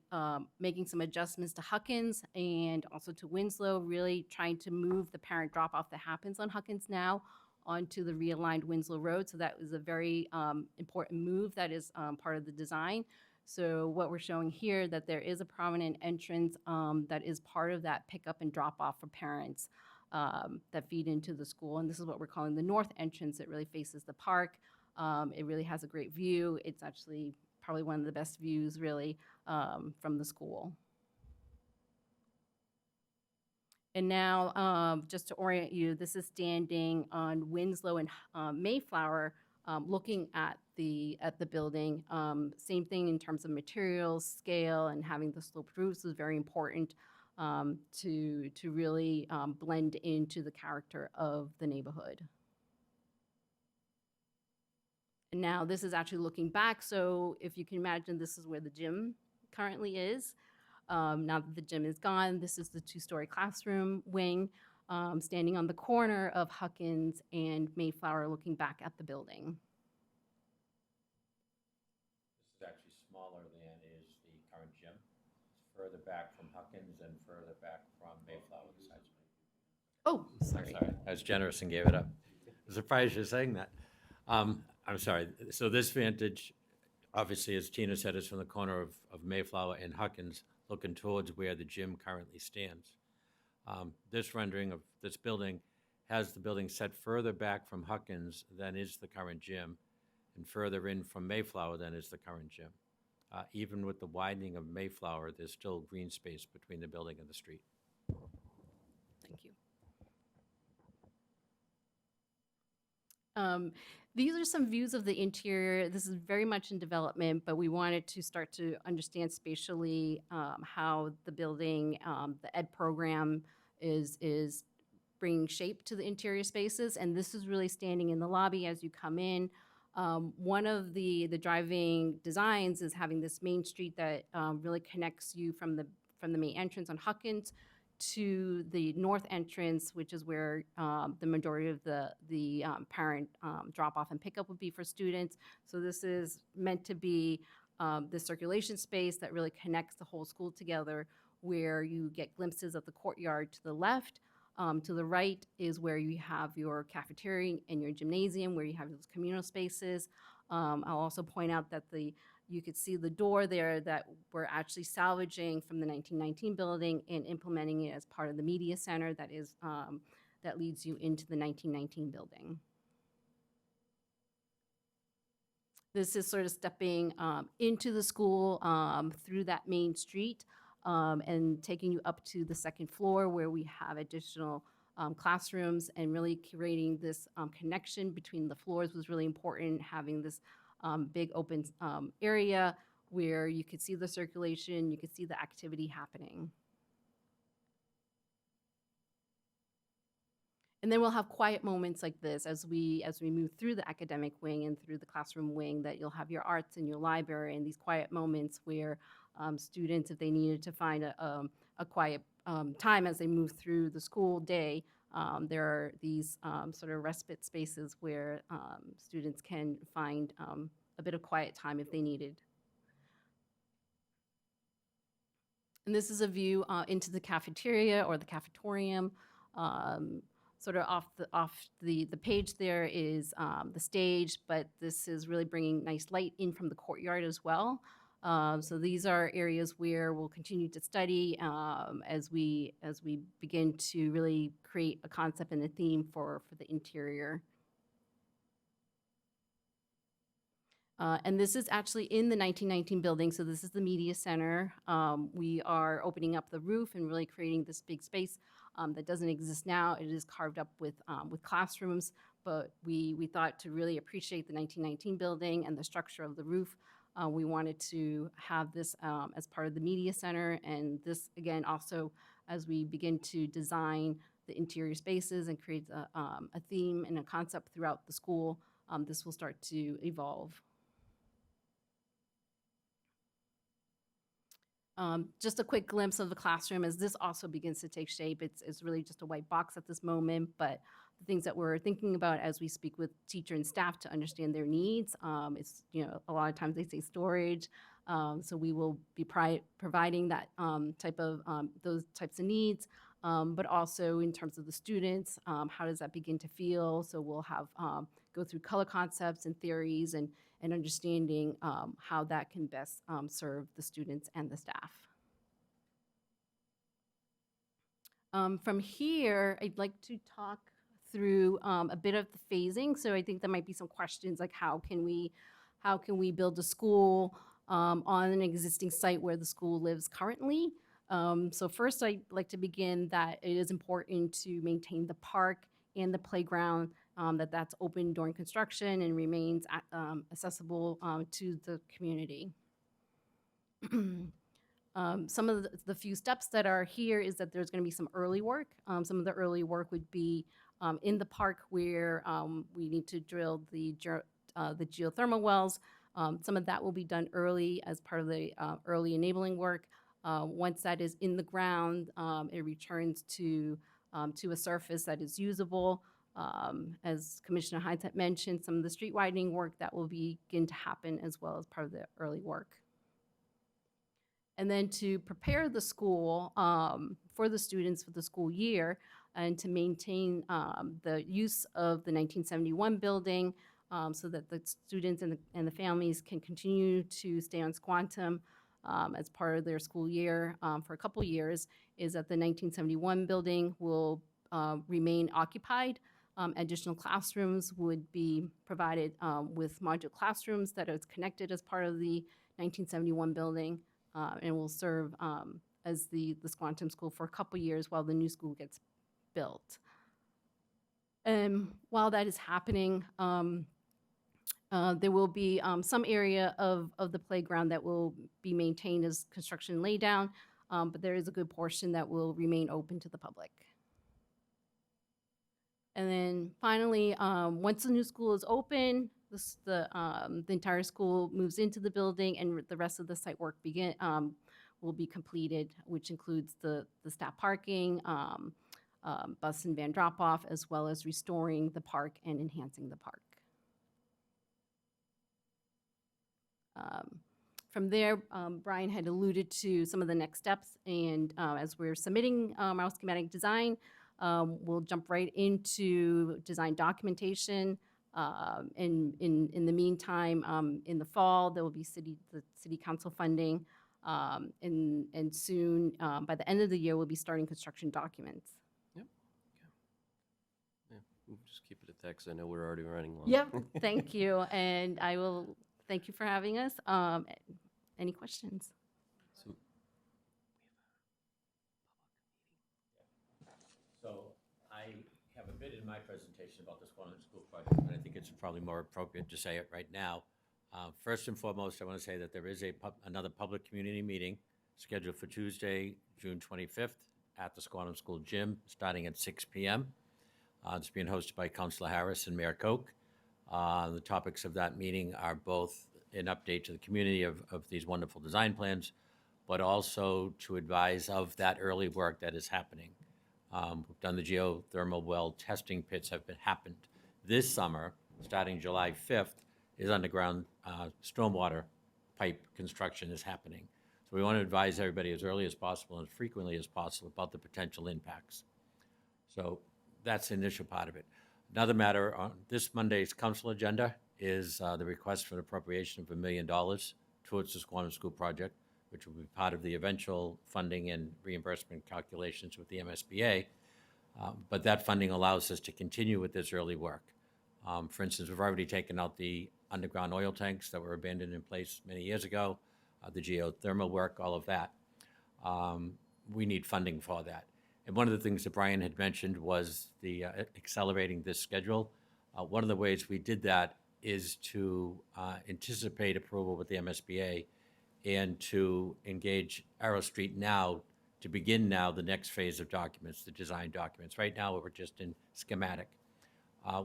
making some adjustments to Huckins and also to Winslow, really trying to move the parent drop-off that happens on Huckins now onto the realigned Winslow Road. So that was a very important move that is part of the design. So what we're showing here, that there is a prominent entrance that is part of that pickup and drop-off for parents that feed into the school. And this is what we're calling the north entrance. It really faces the park. It really has a great view. It's actually probably one of the best views, really, from the school. And now, just to orient you, this is standing on Winslow and Mayflower, looking at the building. Same thing in terms of materials, scale, and having the sloped roofs is very important to really blend into the character of the neighborhood. And now this is actually looking back. So if you can imagine, this is where the gym currently is. Now that the gym is gone, this is the two-story classroom wing, standing on the corner of Huckins and Mayflower looking back at the building. This is actually smaller than is the current gym. It's further back from Huckins and further back from Mayflower besides me. Oh, sorry. I'm sorry. I was generous and gave it up. I'm surprised you're saying that. I'm sorry. So this vantage, obviously, as Tina said, is from the corner of Mayflower and Huckins, looking towards where the gym currently stands. This rendering of this building has the building set further back from Huckins than is the current gym, and further in from Mayflower than is the current gym. Even with the widening of Mayflower, there's still green space between the building and the street. Thank you. These are some views of the interior. This is very much in development, but we wanted to start to understand spatially how the building, the ed program is bringing shape to the interior spaces. And this is really standing in the lobby as you come in. One of the driving designs is having this main street that really connects you from the main entrance on Huckins to the north entrance, which is where the majority of the parent drop-off and pickup would be for students. So this is meant to be the circulation space that really connects the whole school together, where you get glimpses of the courtyard to the left. To the right is where you have your cafeteria and your gymnasium, where you have those communal spaces. I'll also point out that you could see the door there that we're actually salvaging from the 1919 building and implementing it as part of the media center that is that leads you into the 1919 building. This is sort of stepping into the school through that main street and taking you up to the second floor where we have additional classrooms, and really creating this connection between the floors was really important. Having this big open area where you could see the circulation, you could see the activity happening. And then we'll have quiet moments like this as we move through the academic wing and through the classroom wing, that you'll have your arts and your library and these quiet moments where students, if they needed to find a quiet time as they move through the school day, there are these sort of respite spaces where students can find a bit of quiet time if they needed. And this is a view into the cafeteria or the cafetorium. Sort of off the page there is the stage, but this is really bringing nice light in from the courtyard as well. So these are areas where we'll continue to study as we begin to really create a concept and a theme for the interior. And this is actually in the 1919 building, so this is the media center. We are opening up the roof and really creating this big space that doesn't exist now. It is carved up with classrooms, but we thought to really appreciate the 1919 building and the structure of the roof, we wanted to have this as part of the media center. And this, again, also as we begin to design the interior spaces and create a theme and a concept throughout the school, this will start to evolve. Just a quick glimpse of the classroom as this also begins to take shape. It's really just a white box at this moment, but the things that we're thinking about as we speak with teacher and staff to understand their needs, it's, a lot of times they say storage, so we will be providing that those types of needs, but also in terms of the students, how does that begin to feel? So we'll have go through color concepts and theories and understanding how that can best serve the students and the staff. From here, I'd like to talk through a bit of the phasing. So I think there might be some questions like how can we build a school on an existing site where the school lives currently? So first, I'd like to begin that it is important to maintain the park and the playground, that's open during construction and remains accessible to the community. Some of the few steps that are here is that there's going to be some early work. Some of the early work would be in the park where we need to drill the geothermal wells. Some of that will be done early as part of the early enabling work. Once that is in the ground, it returns to a surface that is usable. As Commissioner Hines had mentioned, some of the street widening work that will begin to happen as well as part of the early work. And then to prepare the school for the students for the school year and to maintain the use of the 1971 building so that the students and the families can continue to stay on Squantum as part of their school year for a couple years, is that the 1971 building will remain occupied. Additional classrooms would be provided with modular classrooms that are connected as part of the 1971 building and will serve as the Squantum School for a couple years while the new school gets built. And while that is happening, there will be some area of the playground that will be maintained as construction laydown, but there is a good portion that will remain open to the public. And then finally, once the new school is open, the entire school moves into the building and the rest of the site work will be completed, which includes the staff parking, bus and van drop-off, as well as restoring the park and enhancing the park. From there, Brian had alluded to some of the next steps, and as we're submitting our schematic design, we'll jump right into design documentation. In the meantime, in the fall, there will be the city council funding, and soon, by the end of the year, we'll be starting construction documents. Yep. Yeah, we'll just keep it at that because I know we're already running long. Yep, thank you, and I will Thank you for having us. Any questions? So I have a bit in my presentation about the Squamish School project, but I think it's probably more appropriate to say it right now. First and foremost, I want to say that there is another public community meeting scheduled for Tuesday, June 25th at the Squamish School gym, starting at 6 p.m. It's being hosted by Councilor Harris and Mayor Koch. The topics of that meeting are both an update to the community of these wonderful design plans, but also to advise of that early work that is happening. We've done the geothermal well testing pits have happened. This summer, starting July 5th, is underground stormwater pipe construction is happening. So we want to advise everybody as early as possible and as frequently as possible about the potential impacts. So that's the initial part of it. Another matter on this Monday's council agenda is the request for an appropriation of $1 million towards the Squamish School project, which will be part of the eventual funding and reimbursement calculations with the MSBA. But that funding allows us to continue with this early work. For instance, we've already taken out the underground oil tanks that were abandoned in place many years ago, the geothermal work, all of that. We need funding for that. And one of the things that Brian had mentioned was the accelerating this schedule. One of the ways we did that is to anticipate approval with the MSBA and to engage Arrow Street now to begin now the next phase of documents, the design documents. Right now, we're just in schematic.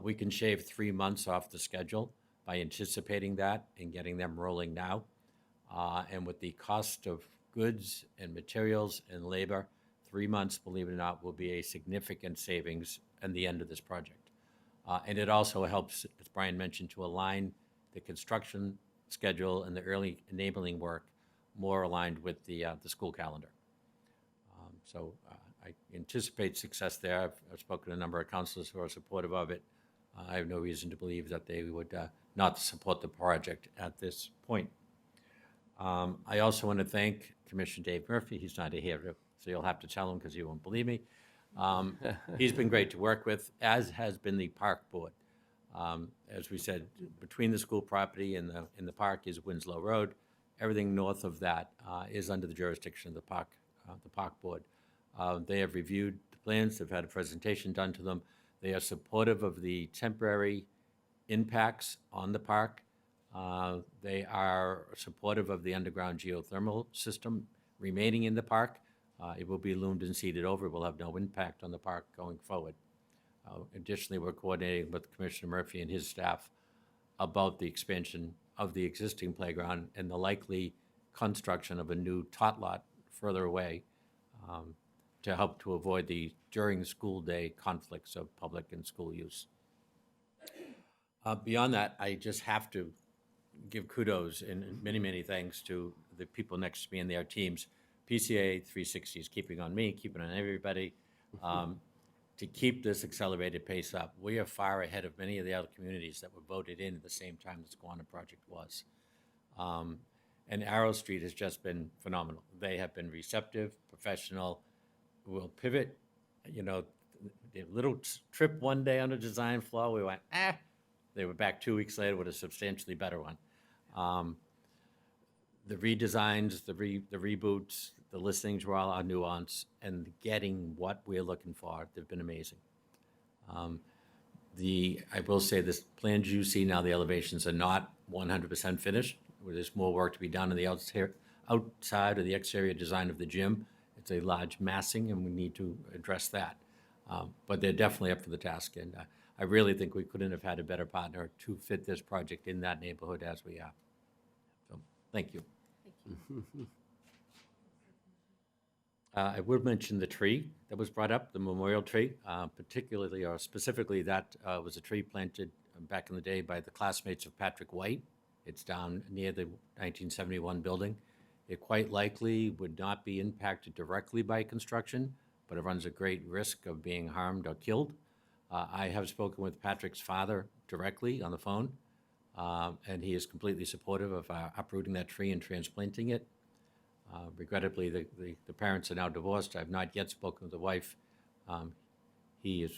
We can shave 3 months off the schedule by anticipating that and getting them rolling now. And with the cost of goods and materials and labor, 3 months, believe it or not, will be a significant savings at the end of this project. And it also helps, as Brian mentioned, to align the construction schedule and the early enabling work more aligned with the school calendar. So I anticipate success there. I've spoken to a number of councilors who are supportive of it. I have no reason to believe that they would not support the project at this point. I also want to thank Commissioner Dave Murphy. He's not here, so you'll have to tell him because he won't believe me. He's been great to work with, as has been the park board. As we said, between the school property and the park is Winslow Road. Everything north of that is under the jurisdiction of the park board. They have reviewed the plans. They've had a presentation done to them. They are supportive of the temporary impacts on the park. They are supportive of the underground geothermal system remaining in the park. It will be loomed and seeded over. It will have no impact on the park going forward. Additionally, we're coordinating with Commissioner Murphy and his staff about the expansion of the existing playground and the likely construction of a new tot lot further away to help to avoid the during the school day conflicts of public and school use. Beyond that, I just have to give kudos and many, many thanks to the people next to me and their teams. PCA 360 is keeping on me, keeping on everybody to keep this accelerated pace up. We are far ahead of many of the other communities that were voted in at the same time the Squamish project was. And Arrow Street has just been phenomenal. They have been receptive, professional, will pivot. You know, the little trip one day on the design floor, we went, They were back 2 weeks later with a substantially better one. The redesigns, the reboots, the listings were all our nuance, and getting what we're looking for, they've been amazing. I will say this plans you see now, the elevations are not 100% finished. There's more work to be done on the outside or the exterior design of the gym. It's a large massing, and we need to address that. But they're definitely up for the task, and I really think we couldn't have had a better partner to fit this project in that neighborhood as we are. So, thank you. I would mention the tree that was brought up, the memorial tree, particularly or specifically that was a tree planted back in the day by the classmates of Patrick White. It's down near the 1971 building. It quite likely would not be impacted directly by construction, but it runs a great risk of being harmed or killed. I have spoken with Patrick's father directly on the phone, and he is completely supportive of uprooting that tree and transplanting it. Regrettably, the parents are now divorced. I have not yet spoken with the wife. He has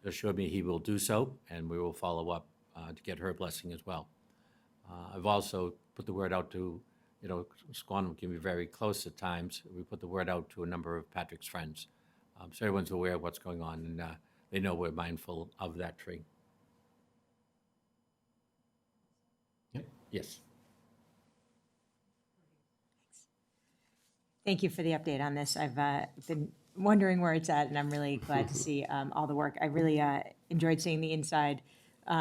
assured me he will do so, and we will follow up to get her blessing as well. I've also put the word out to, Squantum can be very close at times. We put the word out to a number of Patrick's friends. So everyone's aware of what's going on, and they know we're mindful of that tree. Yep. Yes. Thank you for the update on this. I've been wondering where it's at, and I'm really glad to see all the work. I really enjoyed seeing the inside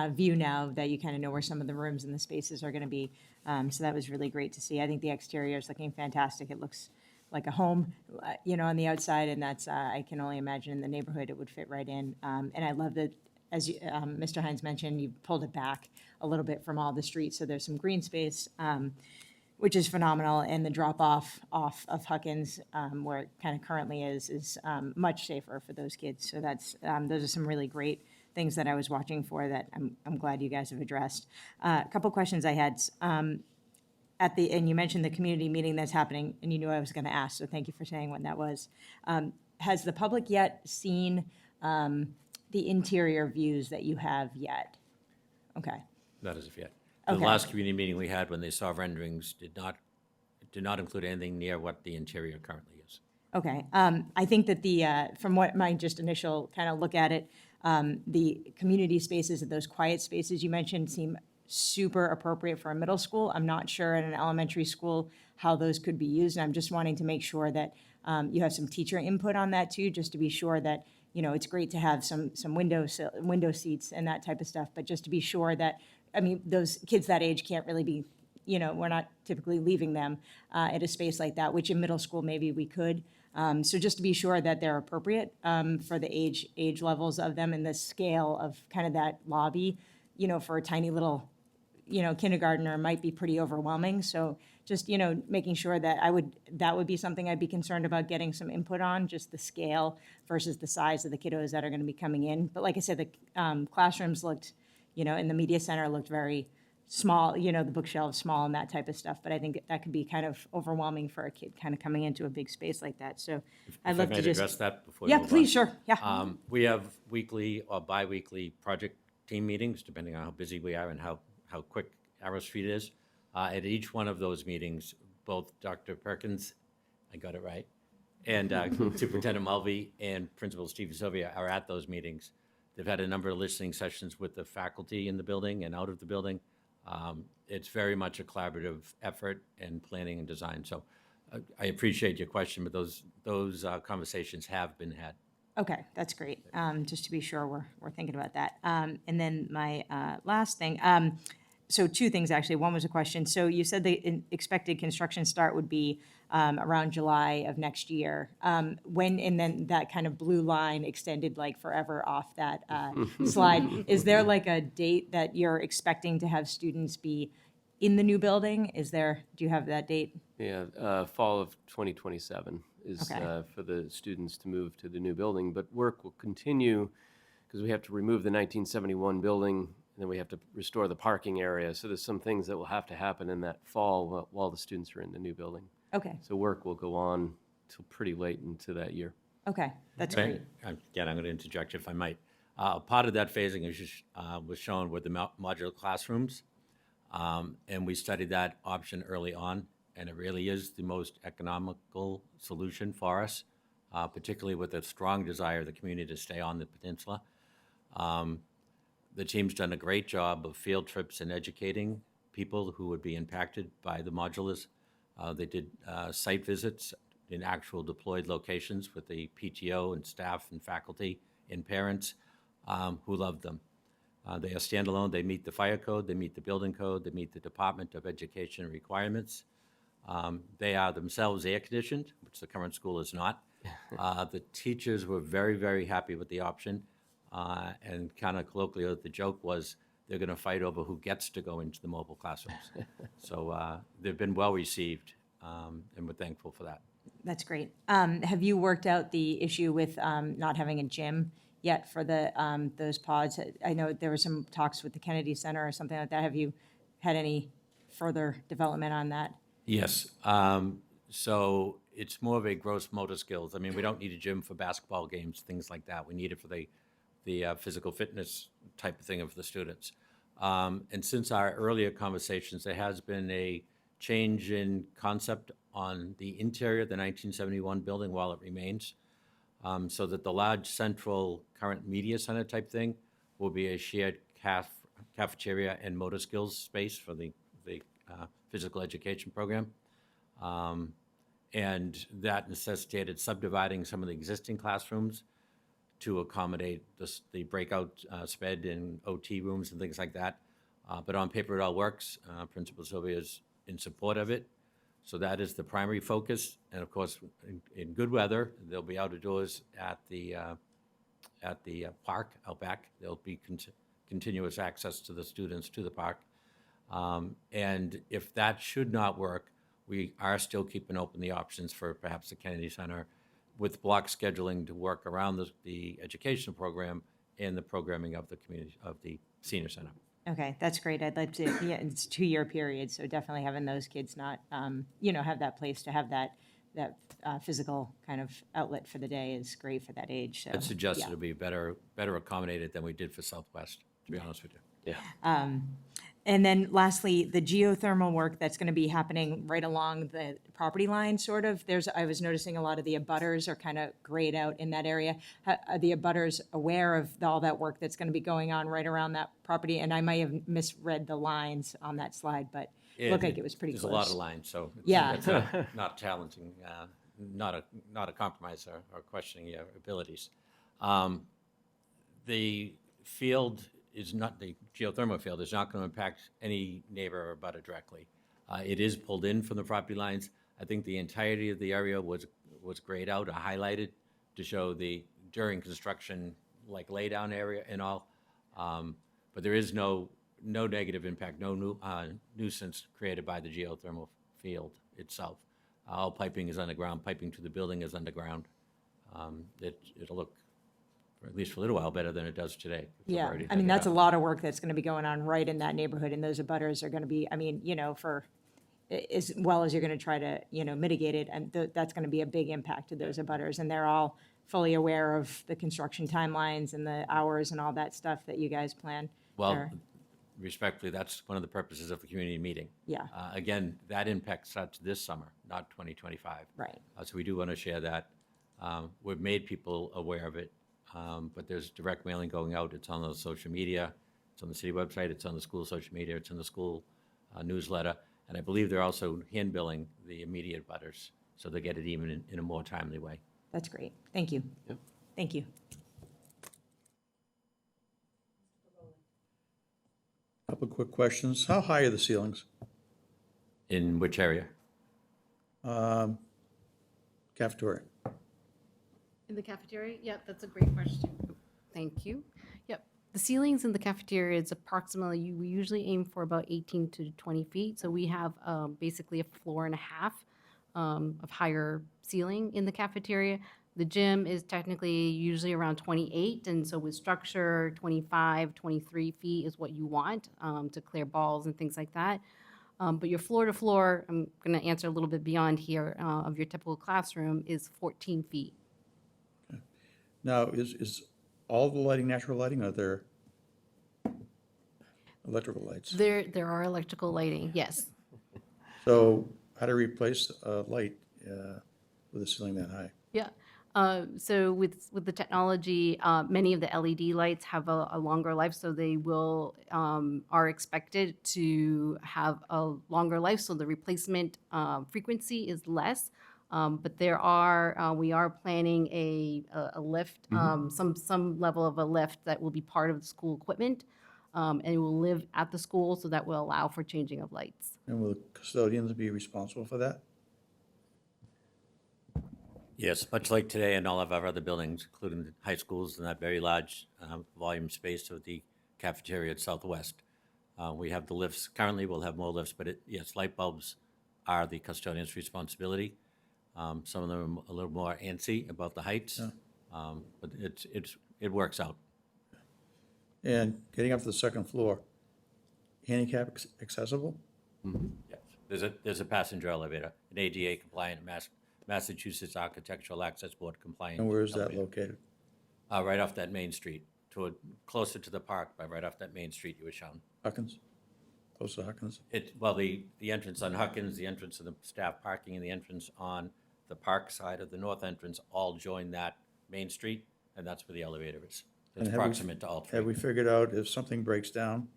view now that you kind of know where some of the rooms and the spaces are going to be. So that was really great to see. I think the exterior is looking fantastic. It looks like a home, on the outside, and that's, I can only imagine in the neighborhood it would fit right in. And I love that, as you, Mr. Hines mentioned, you pulled it back a little bit from all the streets, so there's some green space, which is phenomenal, and the drop-off of Huckins, where it kind of currently is much safer for those kids. So that's, those are some really great things that I was watching for that I'm glad you guys have addressed. A couple questions I had. And you mentioned the community meeting that's happening, and you knew I was going to ask, so thank you for saying when that was. Has the public yet seen the interior views that you have yet? Okay. Not as of yet. The Okay. last community meeting we had, when they saw renderings, did not include anything near what the interior currently is. Okay. I think that from what my just initial kind of look at it, the community spaces and those quiet spaces you mentioned seem super appropriate for a middle school. I'm not sure in an elementary school how those could be used, and I'm just wanting to make sure that you have some teacher input on that too, just to be sure that, it's great to have some window seats and that type of stuff, but just to be sure that, those kids that age can't really be, we're not typically leaving them at a space like that, which in middle school maybe we could. So just to be sure that they're appropriate for the age levels of them and the scale of kind of that lobby, for a tiny little, kindergartner might be pretty overwhelming. So just, making sure that that would be something I'd be concerned about getting some input on, just the scale versus the size of the kiddos that are going to be coming in. But like I said, the classrooms looked, in the media center looked very small, the bookshelves small and that type of stuff. But I think that could be kind of overwhelming for a kid kind of coming into a big space like that. So I'd love to just address that before we Yeah, move on. please, sure. Yeah. We have weekly or bi-weekly project team meetings, depending on how busy we are and how quick Arrow Street is. At each one of those meetings, both Dr. Perkins, I got it right, and Superintendent Mulvey and Principal Steve Sylvia are at those meetings. They've had a number of listening sessions with the faculty in the building and out of the building. It's very much a collaborative effort in planning and design. So I appreciate your question, but those conversations have been had. Okay, that's great. Just to be sure we're thinking about that. And then my last thing, so two things actually. One was a question. So you said the expected construction start would be around July of next year. And then that kind of blue line extended like forever off that slide. Is there like a date that you're expecting to have students be in the new building? Do you have that date? Yeah, fall of 2027 is Okay. for the students to move to the new building, but work will continue because we have to remove the 1971 building, and then we have to restore the parking area. So there's some things that will have to happen in that fall while the students are in the new building. Okay, So work will go on till pretty late into that year. okay, that's Okay. great. Again, I'm going to interject if I might. Part of that phasing was shown with the modular classrooms, and we studied that option early on, and it really is the most economical solution for us, particularly with a strong desire of the community to stay on the peninsula. The team's done a great job of field trips and educating people who would be impacted by the modulars. They did site visits in actual deployed locations with the PTO and staff and faculty and parents who loved them. They are standalone. They meet the fire code, they meet the building code, they meet the Department of Education requirements. They are themselves air-conditioned, which the current school is not. The teachers were very, very happy with the option. And kind of colloquially, the joke was they're going to fight over who gets to go into the mobile classrooms. So they've been well received, and we're thankful for that. That's great. Have you worked out the issue with not having a gym yet for those pods? I know there were some talks with the Kennedy Center or something like that. Have you had any further development on that? Yes. So it's more of a gross motor skills. I mean, we don't need a gym for basketball games, things like that. We need it for the physical fitness type of thing of the students. And since our earlier conversations, there has been a change in concept on the interior of the 1971 building while it remains, so that the large central current media center type thing will be a shared cafeteria and motor skills space for the physical education program. And that necessitated subdividing some of the existing classrooms to accommodate the breakout SPED and OT rooms and things like that. But on paper, it all works. Principal Sylvia is in support of it. So that is the primary focus. And of course, in good weather, there'll be out of doors at the park out back. There'll be continuous access to the students to the park. And if that should not work, we are still keeping open the options for perhaps the Kennedy Center with block scheduling to work around the educational program and the programming of the community, of the senior center. Okay, that's great. I'd like to, yeah, it's a 2-year period, so definitely having those kids not, have that place to have that physical kind of outlet for the day is great for that age, so. I'd suggest yeah. it'll be better accommodated than we did for Southwest, to be honest with you. Yeah. And then lastly, the geothermal work that's going to be happening right along the property line, sort of. I was noticing a lot of the abutters are kind of grayed out in that area. Are the abutters aware of all that work that's going to be going on right around that property? And I might have misread the lines on that slide, but it looked like it was pretty close. There's a lot of lines, so Yeah. it's not challenging, not a compromise or questioning your abilities. The field is not, the geothermal field is not going to impact any neighbor or abutter directly. It is pulled in from the property lines. I think the entirety of the area was grayed out or highlighted to show the during construction like laydown area and all. But there is no negative impact, no nuisance created by the geothermal field itself. All piping is underground. Piping to the building is underground. It'll look, at least for a little while, better than it does today. Yeah, I mean, that's a lot of work that's going to be going on right in that neighborhood, and those abutters are going to be, I mean, for as well as you're going to try to, mitigate it, and that's going to be a big impact to those abutters, and they're all fully aware of the construction timelines and the hours and all that stuff that you guys plan. Well, respectfully, that's one of the purposes of the community meeting. Yeah. Again, that impact starts this summer, not 2025. Right. So we do want to share that. We've made people aware of it. But there's direct mailing going out. It's on the social media. It's on the city website. It's on the school social media. It's in the school newsletter. And I believe they're also hand billing the immediate butters, so they get it even in a more timely way. That's great. Thank you. Yep. Thank you. Couple of quick questions. How high are the ceilings? In which area? Cafeteria. In the cafeteria? Yep, that's a great question. Thank you. Yep. The ceilings in the cafeteria is approximately, we usually aim for about 18 to 20 feet. So we have basically a floor and a half of higher ceiling in the cafeteria. The gym is technically usually around 28. And so with structure, 25, 23 feet is what you want to clear balls and things like that. But your floor to floor, I'm going to answer a little bit beyond here, of your typical classroom is 14 feet. Now, is all the lighting natural lighting, or are there electrical lights? There are electrical lighting, yes. So how to replace light with a ceiling that high? Yeah. So with the technology, many of the LED lights have a longer life, so they will are expected to have a longer life. So the replacement frequency is less. But we are planning a lift, some level of a lift that will be part of the school equipment, and it will live at the school, so that will allow for changing of lights. And will the custodians be responsible for that? Yes, much like today and all of our other buildings, including the high schools and that very large volume space of the cafeteria at Southwest. We have the lifts. Currently, we'll have more lifts, but yes, light bulbs are the custodian's responsibility. Some of them are a little more antsy about the heights, but it works out. And getting up to the second floor, handicap accessible? Yes, there's a passenger elevator, an ADA compliant, Massachusetts Architectural Access Board compliant. And where is that elevator. located? Right off that main street, toward, closer to the park, by right off that main street you were shown. Huckins, close to Huckins. Well, the entrance on Huckins, the entrance to the staff parking, and the entrance on the park side of the north entrance all join that main street, and that's where the elevator is. And It's have we- proximate to all three. Have we figured out if something breaks down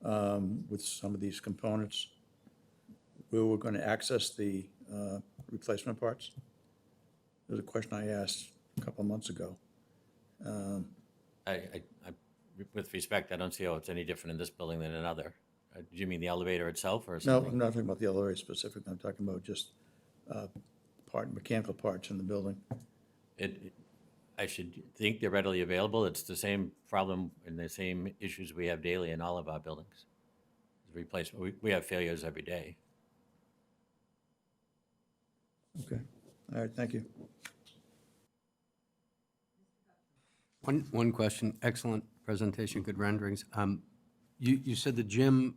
with some of these components, where we're going to access the replacement parts? There's a question I asked a couple of months ago. With respect, I don't see how it's any different in this building than another. Do you mean the elevator itself or No, something? I'm not talking about the elevator specifically. I'm talking about just mechanical parts in the building. I should think they're readily available. It's the same problem and the same issues we have daily in all of our buildings. Replacement, we have failures every day. Okay, all right, thank you. One question, excellent presentation, good renderings. You said the gym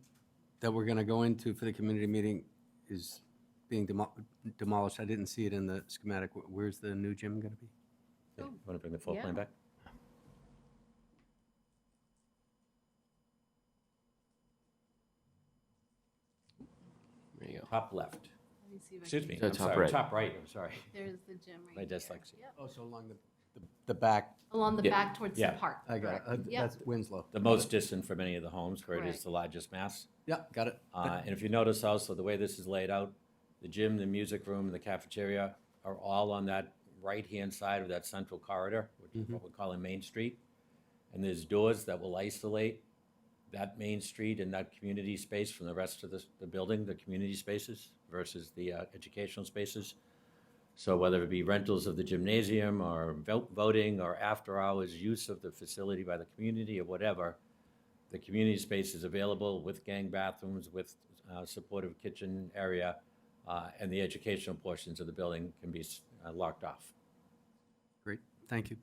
that we're going to go into for the community meeting is being demolished. I didn't see it in the schematic. Where's the new gym going to be? You want to bring the floor plan back? There you go. Top left. Excuse me, So I'm top sorry, right. top right, I'm sorry. There's the gym My right there. dyslexia. Yep. Oh, so along the back. Along the Yeah. back towards the Yeah. park. I got it. correct. Yep. That's Winslow. The most distant from any of the homes, where it is Correct. the largest mass. Yeah, got it. And if you notice also, the way this is laid out, the gym, the music room, and the cafeteria are all on that right-hand side of that central corridor, which is what we're calling Main Street. And there's doors that will isolate that Main Street and that community space from the rest of the building, the community spaces versus the educational spaces. So whether it be rentals of the gymnasium or voting or after-hours use of the facility by the community or whatever, the community space is available with gang bathrooms, with supportive kitchen area, and the educational portions of the building can be locked off. Great, thank you.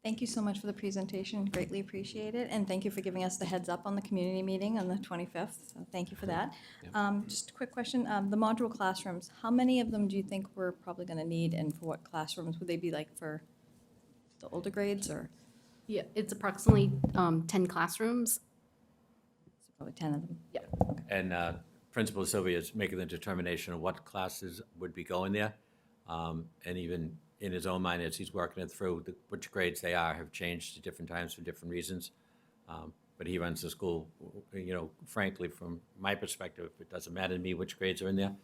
Thank you so much for the presentation, greatly appreciate it, and thank you for giving us the heads up on the community meeting on the 25th, so thank you for that. Just a quick question, the modular classrooms, how many of them do you think we're probably going to need, and for what classrooms? Would they be like for the older grades, or Yeah, it's approximately 10 classrooms. probably 10 of them? Yeah. And Principal Sylvia is making the determination of what classes would be going there. And even in his own mind, as he's working it through, which grades they are have changed at different times for different reasons. But he runs the school, frankly, from my perspective, it doesn't matter to me which grades are in there,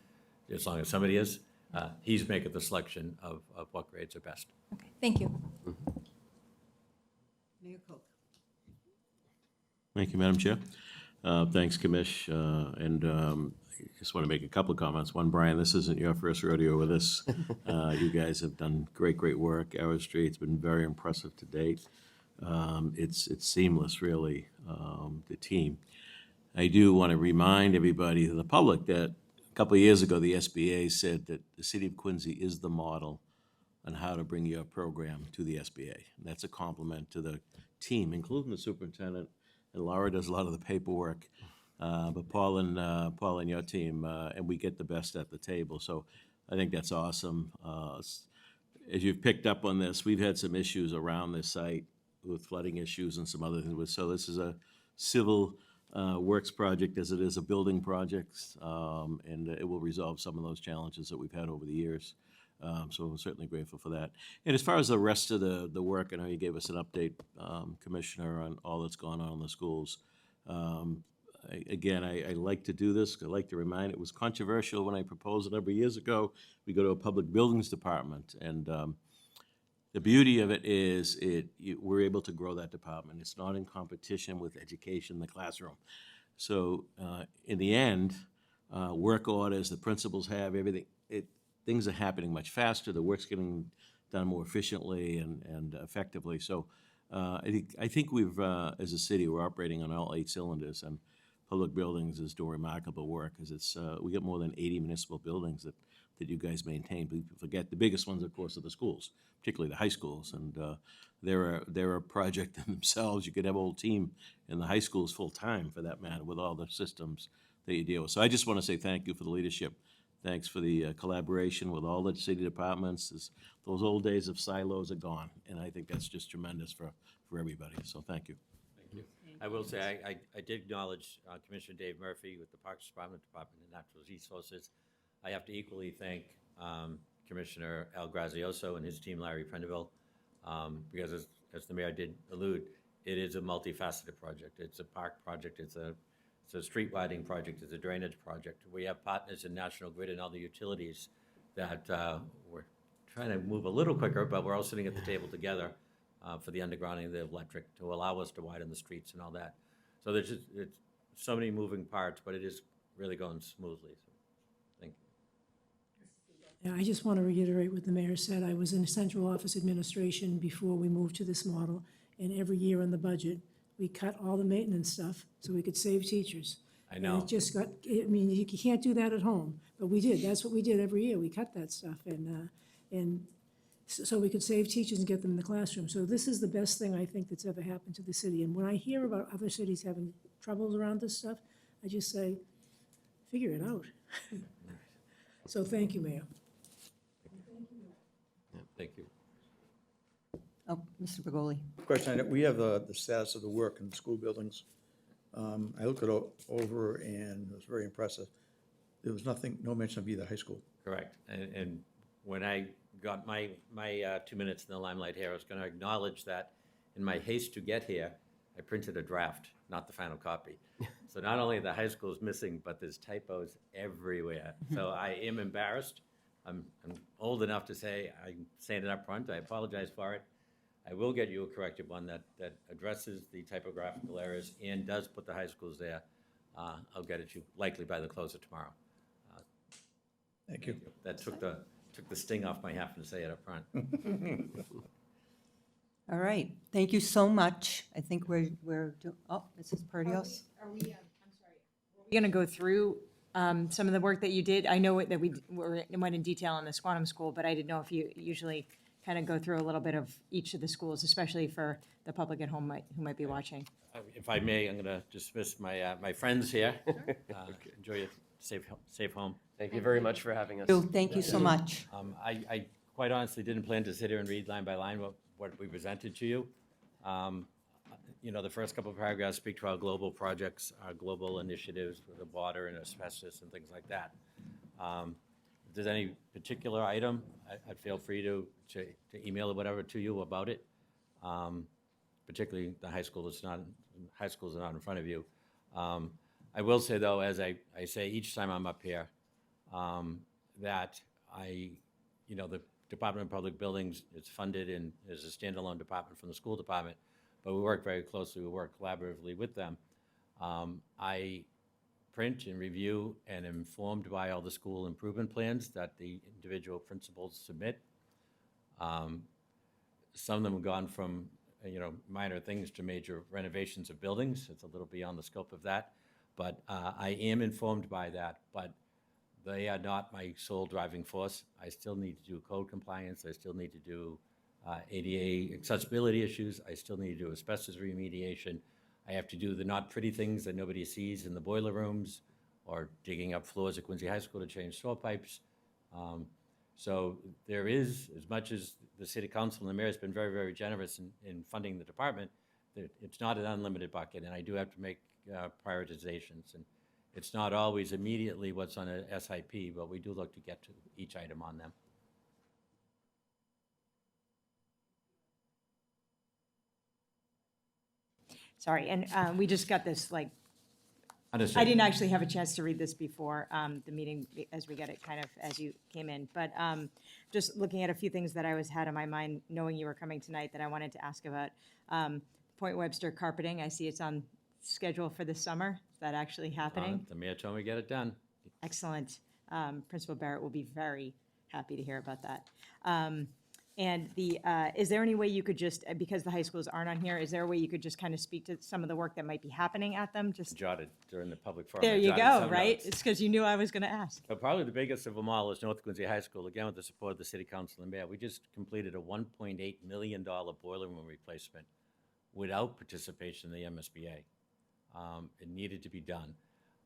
as long as somebody is. He's making the selection of what grades are best. Okay, thank you. Mayor Koch. Thank you, Madam Chair. Thanks, Commish. And I just want to make a couple of comments. One, Brian, this isn't your first rodeo with us. You guys have done great work. Our street's been very impressive to date. It's seamless, really, the team. I do want to remind everybody, the public, that a couple of years ago, the SBA said that the city of Quincy is the model on how to bring your program to the SBA. And that's a compliment to the team, including the superintendent, and Laura does a lot of the paperwork. But Paul and your team, and we get the best at the table. So I think that's awesome. As you've picked up on this, we've had some issues around this site with flooding issues and some other things. So this is a civil works project as it is a building project, and it will resolve some of those challenges that we've had over the years. So we're certainly grateful for that. And as far as the rest of the work, I know you gave us an update, Commissioner, on all that's gone on in the schools. I like to do this. I like to remind, it was controversial when I proposed it every years ago. We go to a public buildings department, and the beauty of it is we're able to grow that department. It's not in competition with education in the classroom. So in the end, work orders, the principals have everything. Things are happening much faster. The work's getting done more efficiently and effectively. So I think we've, as a city, we're operating on all 8 cylinders, and public buildings is doing remarkable work, because it's we get more than 80 municipal buildings that you guys maintain. People forget the biggest ones, of course, are the schools, particularly the high schools, and they're a project in themselves. You could have a whole team in the high schools full time, for that matter, with all the systems that you deal with. So I just want to say thank you for the leadership. Thanks for the collaboration with all the city departments. Those old days of silos are gone, and I think that's just tremendous for everybody, so thank you. Thank you. I will say, I did acknowledge Commissioner Dave Murphy with the Parks Department, Department of Natural Resources. I have to equally thank Commissioner Al Grazioso and his team, Larry Prendeville, because as the mayor did allude, it is a multifaceted project. It's a park project, it's a street widening project, it's a drainage project. We have partners in National Grid and other utilities that we're trying to move a little quicker, but we're all sitting at the table together for the undergrounding of the electric to allow us to widen the streets and all that. So there's just, it's so many moving parts, but it is really going smoothly. So, thank you. Yeah, I just want to reiterate what the mayor said. I was in central office administration before we moved to this model, and every year on the budget, we cut all the maintenance stuff so we could save teachers. I know. And it just got, I mean, you can't do that at home, but we did. That's what we did every year. We cut that stuff, and so we could save teachers and get them in the classroom. So this is the best thing I think that's ever happened to the city. And when I hear about other cities having troubles around this stuff, I just say, figure it out. So thank you, Mayor. Yeah, thank you. Oh, Mr. Begoli. Question, we have the status of the work in the school buildings. I looked it over and it was very impressive. There was nothing, no mention of either high school. Correct. And when I got my 2 minutes in the limelight here, I was going to acknowledge that in my haste to get here, I printed a draft, not the final copy. So not only the high school is missing, but there's typos everywhere. So I am embarrassed. I'm old enough to say, I'm saying it up front, I apologize for it. I will get you a corrected one that addresses the typographical errors and does put the high schools there. I'll get it to you likely by the close of tomorrow. Thank you. That took the sting off my having to say it up front. All right, thank you so much. I think Mrs. Perdios? I'm sorry. We're going to go through some of the work that you did. I know that we went in detail on the Squantum School, but I didn't know if you usually kind of go through a little bit of each of the schools, especially for the public at home who might be watching. If I may, I'm going to dismiss my friends here. Enjoy your safe home. Thank you very much for having us. Thank you so much. I quite honestly didn't plan to sit here and read line by line what we presented to you. You know, the first couple of paragraphs speak to our global projects, our global initiatives with the water and asbestos and things like that. If there's any particular item, I'd feel free to email or whatever to you about it. Particularly the high school schools are not in front of you. I will say though, as I say each time I'm up here, that the Department of Public Buildings is funded and is a standalone department from the school department, but we work very closely, we work collaboratively with them. I print and review and am informed by all the school improvement plans that the individual principals submit. Some of them have gone from minor things to major renovations of buildings. It's a little beyond the scope of that, but I am informed by that, but they are not my sole driving force. I still need to do code compliance. I still need to do ADA accessibility issues. I still need to do asbestos remediation. I have to do the not pretty things that nobody sees in the boiler rooms or digging up floors at Quincy High School to change sewer pipes. So there is, as much as the City Council and the Mayor has been very, very generous in funding the department, it's not an unlimited bucket, and I do have to make prioritizations. And it's not always immediately what's on a SIP, but we do look to get to each item on them. Sorry, and we just got this, like, Understood. I didn't actually have a chance to read this before the meeting, as we get it kind of as you came in. But just looking at a few things that I had on my mind, knowing you were coming tonight, that I wanted to ask about. Point Webster carpeting, I see it's on schedule for this summer. Is that actually happening? The Mayor told me to get it done. Excellent. Principal Barrett will be very happy to hear about that. And is there any way you could just, because the high schools aren't on here, is there a way you could just kind of speak to some of the work that might be happening at them? Just Jotted during the public forum. there I you jotted go, some right? notes. It's because you knew I was going to ask. But probably the biggest of them all is North Quincy High School, again with the support of the City Council and Mayor. We just completed a $1.8 million boiler room replacement without participation in the MSBA. It needed to be done.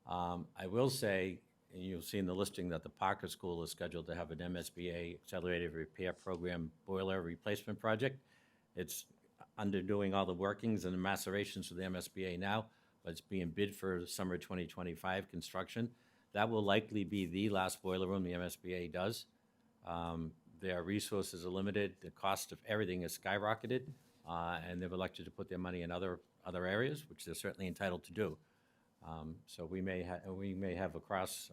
I will say, you'll see in the listing that the Parker School is scheduled to have an MSBA Accelerated Repair Program boiler replacement project. It's underdoing all the workings and the macerations for the MSBA now, but it's being bid for summer 2025 construction. That will likely be the last boiler room the MSBA does. Their resources are limited, the cost of everything is skyrocketed, and they've elected to put their money in other areas, which they're certainly entitled to do. So we may have across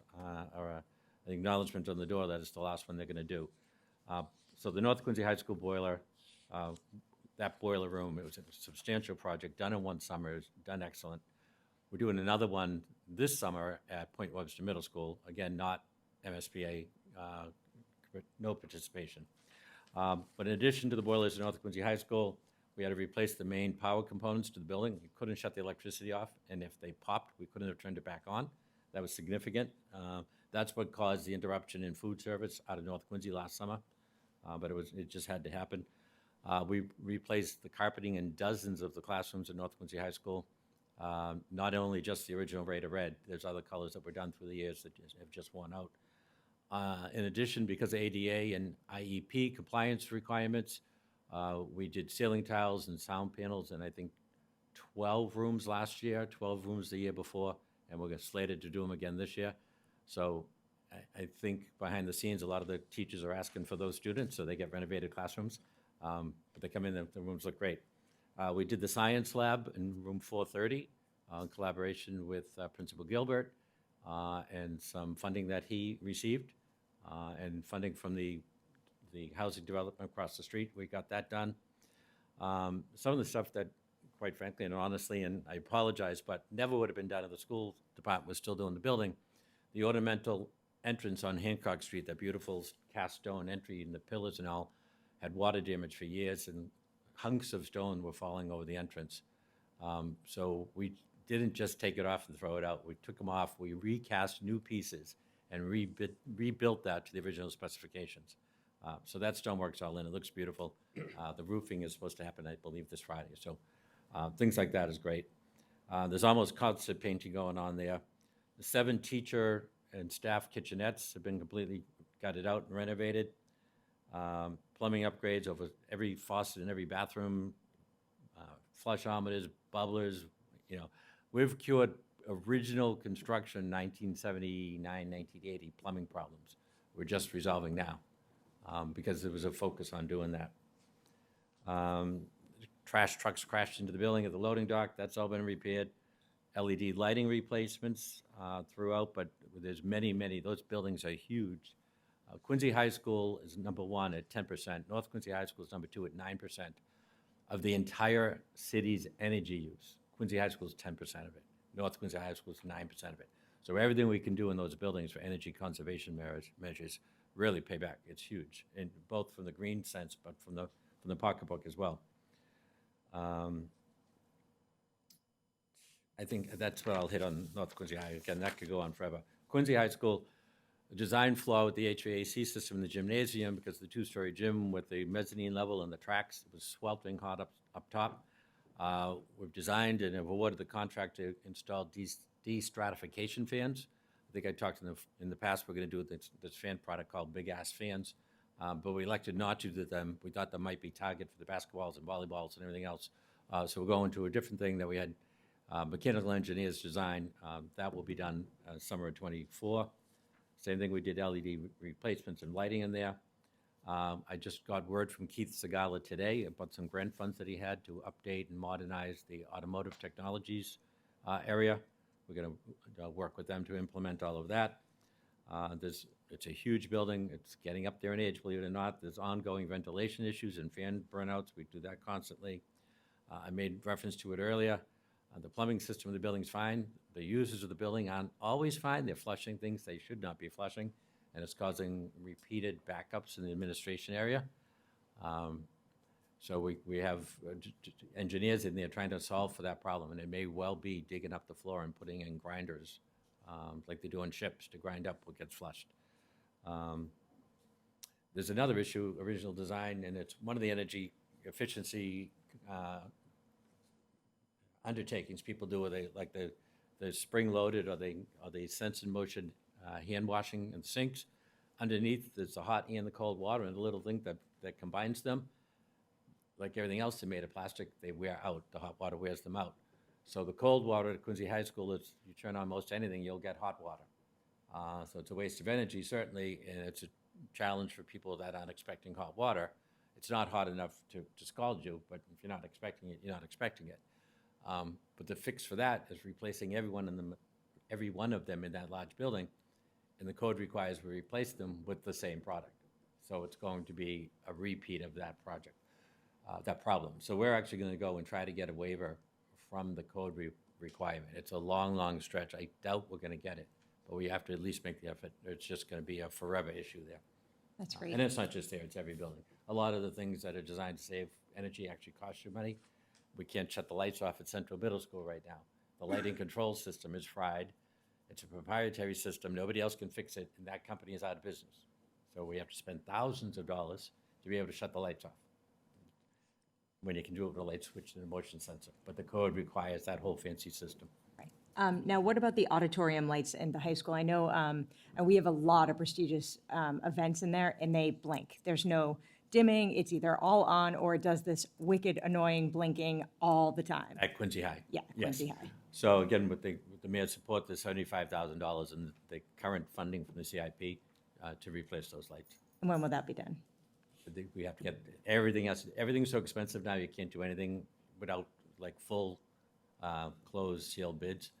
or an acknowledgement on the door that it's the last one they're going to do. So the North Quincy High School boiler, that boiler room, it was a substantial project, done in one summer, it was done excellent. We're doing another one this summer at Point Webster Middle School, again, not MSBA, no participation. But in addition to the boilers at North Quincy High School, we had to replace the main power components to the building. We couldn't shut the electricity off, and if they popped, we couldn't have turned it back on. That was significant. That's what caused the interruption in food service out of North Quincy last summer, but it just had to happen. We replaced the carpeting in dozens of the classrooms at North Quincy High School. Not only just the original Raider Red, there's other colors that were done through the years that have just worn out. In addition, because of ADA and IEP compliance requirements, we did ceiling tiles and sound panels in, I think, 12 rooms last year, 12 rooms the year before, and we're slated to do them again this year. So I think behind the scenes, a lot of the teachers are asking for those students, so they get renovated classrooms. But they come in, the rooms look great. We did the science lab in room 430 in collaboration with Principal Gilbert and some funding that he received and funding from the housing development across the street. We got that done. Some of the stuff that, quite frankly and honestly, and I apologize, but never would have been done if the school department was still doing the building. The ornamental entrance on Hancock Street, that beautiful cast stone entry and the pillars and all, had water damage for years, and hunks of stone were falling over the entrance. So we didn't just take it off and throw it out. We took them off, we recast new pieces, and rebuilt that to the original specifications. So that stonework's all in. It looks beautiful. The roofing is supposed to happen, I believe, this Friday. So things like that is great. There's almost constant painting going on there. The 7 teacher and staff kitchenettes have been completely gutted out and renovated. Plumbing upgrades over every faucet in every bathroom, flushometers, bubblers. You know, we've cured original construction 1979, 1980 plumbing problems. We're just resolving now. Because there was a focus on doing that. Trash trucks crashed into the building at the loading dock. That's all been repaired. LED lighting replacements throughout, but there's many. Those buildings are huge. Quincy High School is number 1 at 10%. North Quincy High School is number 2 at 9% of the entire city's energy use. Quincy High School is 10% of it. North Quincy High School is 9% of it. So everything we can do in those buildings for energy conservation measures really pay back. It's huge, and both from the green sense, but from the pocketbook as well. I think that's what I'll hit on North Quincy High. Again, that could go on forever. Quincy High School, a design flaw with the HVAC system in the gymnasium because the 2-story gym with the mezzanine level and the tracks was sweltering hot up top. We've designed and have awarded the contract to install de-stratification fans. I think I talked in the past, we're going to do this fan product called Big Ass Fans, but we elected not to do them. We thought that might be target for the basketballs and volleyballs and everything else. So we're going to a different thing that we had mechanical engineers design. That will be done summer of '24. Same thing, we did LED replacements and lighting in there. I just got word from Keith Segala today about some grant funds that he had to update and modernize the automotive technologies area. We're going to work with them to implement all of that. It's a huge building. It's getting up there in age, believe it or not. There's ongoing ventilation issues and fan burnouts. We do that constantly. I made reference to it earlier. The plumbing system of the building's fine. The users of the building aren't always fine. They're flushing things they should not be flushing, and it's causing repeated backups in the administration area. So we have engineers in there trying to solve for that problem, and it may well be digging up the floor and putting in grinders like they do on ships to grind up what gets flushed. There's another issue, original design, and it's one of the energy efficiency undertakings people do, where they like the spring-loaded or the sense and motion hand washing and sinks. Underneath, there's the hot and the cold water, and the little thing that combines them. Like everything else they're made of plastic, they wear out. The hot water wears them out. So the cold water at Quincy High School is, you turn on most anything, you'll get hot water. So it's a waste of energy, certainly, and it's a challenge for people that aren't expecting hot water. It's not hot enough to scald you, but if you're not expecting it, you're not expecting it. But the fix for that is replacing every one of them in that large building, and the code requires we replace them with the same product. So it's going to be a repeat of that project, that problem. So we're actually going to go and try to get a waiver from the code requirement. It's a long, long stretch. I doubt we're going to get it, but we have to at least make the effort. It's just going to be a forever issue there. That's great. And it's not just there, it's every building. A lot of the things that are designed to save energy actually cost you money. We can't shut the lights off at Central Middle School right now. The lighting control system is fried. It's a proprietary system. Nobody else can fix it, and that company is out of business. So we have to spend thousands of dollars to be able to shut the lights off, when you can do it with a light switch and a motion sensor. But the code requires that whole fancy system. Now, what about the auditorium lights in the high school? I know, and we have a lot of prestigious events in there, and they blink. There's no dimming. It's either all on or it does this wicked, annoying blinking all the time. At Quincy High? Yeah, Yes. Quincy High. So again, with the mayor's support, there's $75,000 in the current funding from the CIP to replace those lights. And when will that be done? We have to get everything else. Everything's so expensive now, you can't do anything without like full closed sealed bids.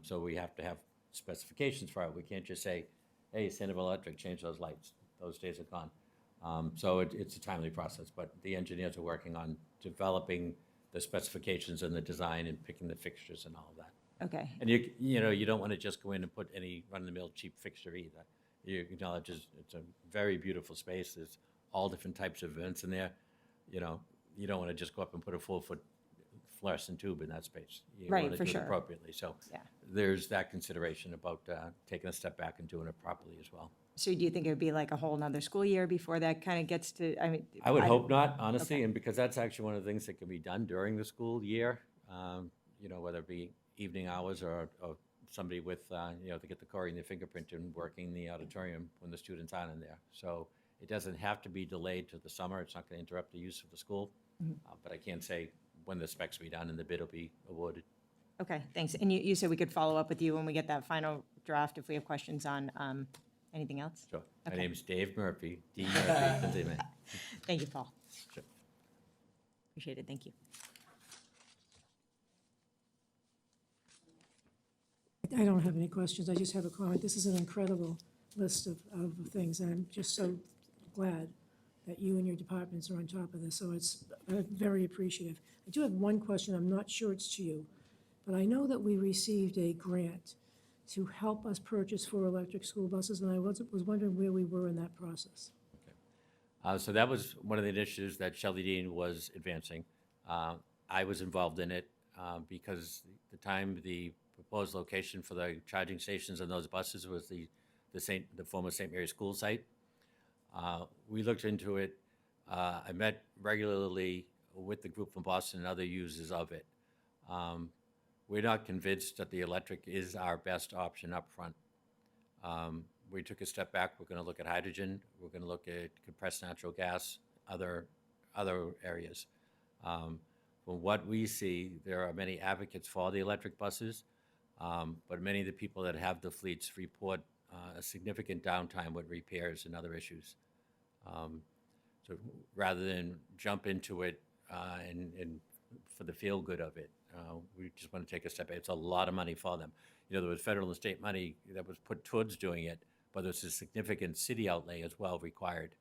So we have to have specifications for it. We can't just say, hey, Sandoval Electric, change those lights. Those days are gone. So it's a timely process, but the engineers are working on developing the specifications and the design and picking the fixtures and all of that. Okay. And you don't want to just go in and put any run-of-the-mill cheap fixture either. You acknowledge it's a very beautiful space. There's all different types of vents in there. You don't want to just go up and put a 4-foot fluorescent tube in that space. You Right, want to for do sure. it appropriately. So Yeah. there's that consideration about taking a step back and doing it properly as well. So do you think it would be like a whole nother school year before that kind of gets to, I mean? I would hope not, honestly, Okay. and because that's actually one of the things that can be done during the school year, whether it be evening hours or somebody with, to get the Cory and the fingerprint and working the auditorium when the students aren't in there. So it doesn't have to be delayed to the summer. It's not going to interrupt the use of the school. But I can't say when the specs will be done and the bid will be awarded. Okay, thanks. And you said we could follow up with you when we get that final draft if we have questions on anything else? Sure. My Okay. name's Dave Murphy, D. Murphy, Quincy, Maine. Thank you, Paul. Sure. Appreciate it, thank you. I don't have any questions, I just have a comment. This is an incredible list of things, and I'm just so glad that you and your departments are on top of this, so it's very appreciative. I do have one question, I'm not sure it's to you, but I know that we received a grant to help us purchase 4 electric school buses, and I was wondering where we were in that process. So that was one of the initiatives that Shelley Dean was advancing. I was involved in it because the time the proposed location for the charging stations and those buses was the former St. Mary's School site. We looked into it. I met regularly with the group from Boston and other users of it. We're not convinced that the electric is our best option up front. We took a step back. We're going to look at hydrogen. We're going to look at compressed natural gas, other areas. From what we see, there are many advocates for the electric buses, but many of the people that have the fleets report a significant downtime with repairs and other issues. So rather than jump into it and for the feel good of it, we just want to take a step back. It's a lot of money for them. There was federal and state money that was put towards doing it, but there's a significant city outlay as well required.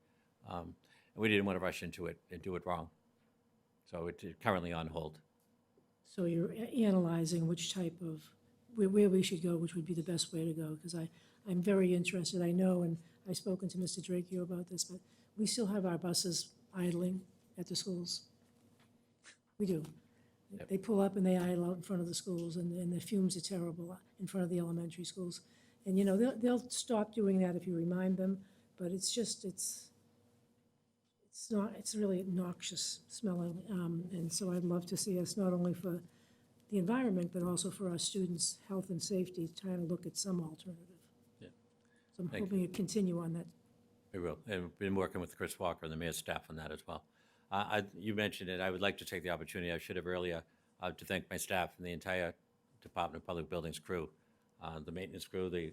And we didn't want to rush into it and do it wrong. So it's currently on hold. So you're analyzing which type of, where we should go, which would be the best way to go, because I'm very interested. I know, and I've spoken to Mr. Drakeo about this, but we still have our buses idling at the schools. We do. Yep. They pull up and they idle out in front of the schools, and the fumes are terrible in front of the elementary schools. And, they'll stop doing that if you remind them, but it's really noxious smelling. And so I'd love to see us, not only for the environment, but also for our students' health and safety, trying to look at some alternative. Yeah. So I'm Thank hoping to continue on that. We will, and we've been working with Chris Walker and the mayor's staff on that as well. You mentioned it, I would like to take the opportunity, I should have earlier, to thank my staff and the entire Department of Public Buildings crew, the maintenance crew, the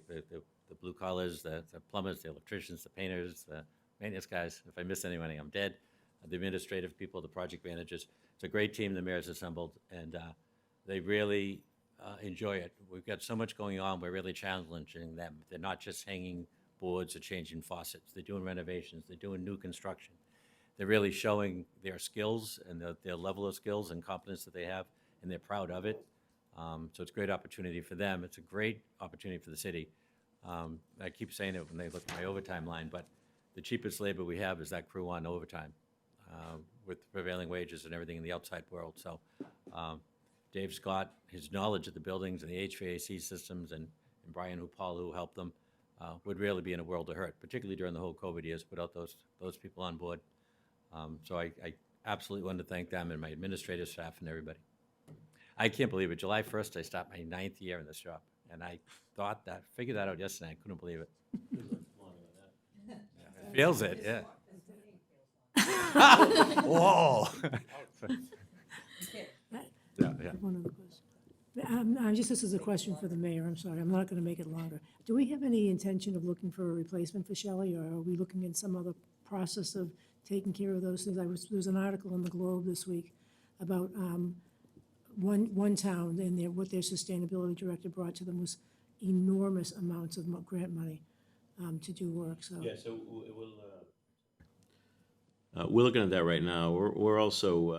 blue collars, the plumbers, the electricians, the painters, the maintenance guys. If I miss anyone, I'm dead. The administrative people, the project managers. It's a great team the mayor's assembled, and they really enjoy it. We've got so much going on, we're really challenging them. They're not just hanging boards or changing faucets. They're doing renovations, they're doing new construction. They're really showing their skills and their level of skills and competence that they have, and they're proud of it. So it's a great opportunity for them. It's a great opportunity for the city. I keep saying it when they look at my overtime line, but the cheapest labor we have is that crew on overtime with prevailing wages and everything in the outside world. So Dave's got his knowledge of the buildings and the HVAC systems, and Brian Paul, who helped them, would really be in a world of hurt, particularly during the whole COVID years, without those people on board. So I absolutely want to thank them and my administrative staff and everybody. I can't believe it. July 1st, I start my 9th year in this job, and I figured that out yesterday. I couldn't believe it. It feels it, yeah. Whoa. Yeah. One other question. Just this is a question for the mayor. I'm sorry, I'm not going to make it longer. Do we have any intention of looking for a replacement for Shelley, or are we looking at some other process of taking care of those things? There was an article in the Globe this week about one town, and what their sustainability director brought to them was enormous amounts of grant money to do work, so. Yeah, so we're looking at that right now. We're also,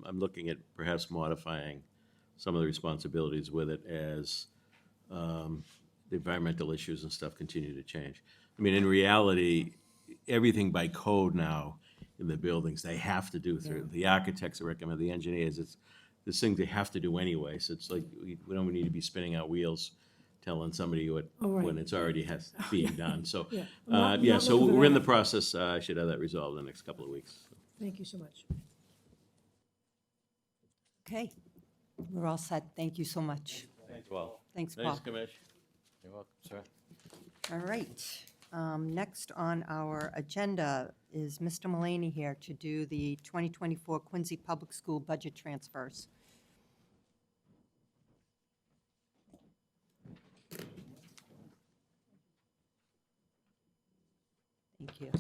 I'm looking at perhaps modifying some of the responsibilities with it as the environmental issues and stuff continue to change. I mean, in reality, everything by code now in the buildings, they have to do through, the architects recommend, the engineers, it's this thing they have to do anyway. So it's like, we don't need to be spinning our wheels telling somebody what, when it's already being done. So, so we're in the process. I should have that resolved in the next couple of weeks. Thank you so much. Okay, we're all set. Thank you so much. Thanks, Paul. Thanks, Paul. Thanks, Commish. You're welcome, sir. All right. Next on our agenda is Mr. Mullaney here to do the 2024 Quincy Public School budget transfers. Thank you.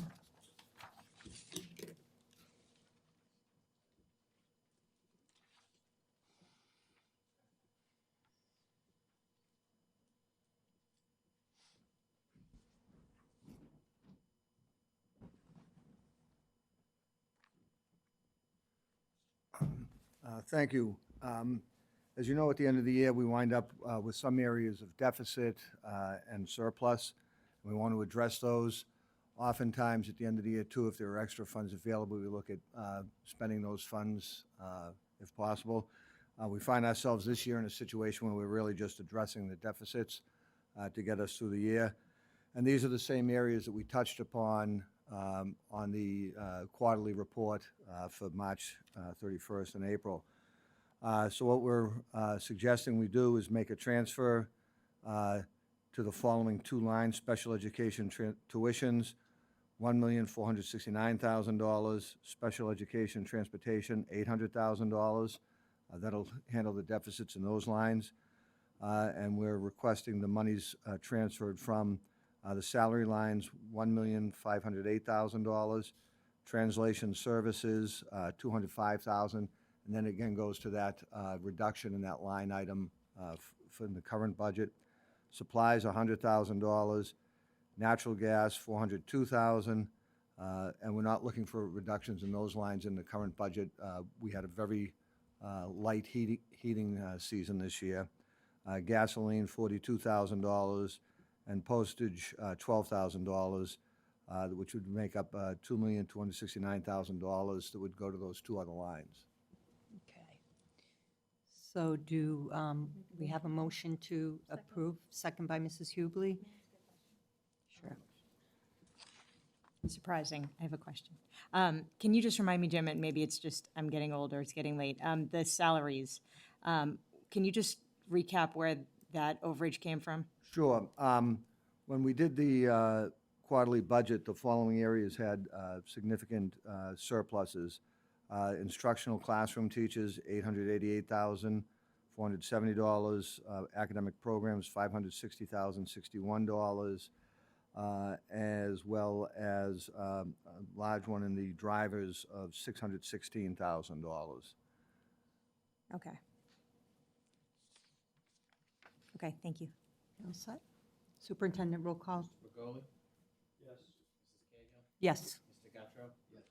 Thank you. As you know, at the end of the year, we wind up with some areas of deficit and surplus. We want to address those. Oftentimes, at the end of the year, too, if there are extra funds available, we look at spending those funds if possible. We find ourselves this year in a situation where we're really just addressing the deficits to get us through the year. And these are the same areas that we touched upon on the quarterly report for March 31st and April. So what we're suggesting we do is make a transfer to the following two lines: special education tuitions, $1,469,000, special education transportation, $800,000. That'll handle the deficits in those lines. And we're requesting the monies transferred from the salary lines, $1,508,000, translation services, $205,000, and then again goes to that reduction in that line item from the current budget. Supplies, $100,000, natural gas, $402,000, and we're not looking for reductions in those lines in the current budget. We had a very light heating season this year. Gasoline, $42,000, and postage, $12,000, which would make up $2,269,000 that would go to those two other lines. Okay. So do we have a motion to approve? Second by Mrs. Hubley? Sure. Surprising. I have a question. Can you just remind me, Jim, and maybe it's just I'm getting older, it's getting late, the salaries. Can you just recap where that overage came from? Sure. When we did the quarterly budget, the following areas had significant surpluses. Instructional classroom teachers, $888,470. Academic programs, $560,061. As well as a large one in the drivers of $616,000. Okay. Okay, thank you. All set? Superintendent roll call? Bergoli? Yes. Mrs. Cahill? Yes. Mr. Guttrow? Yes.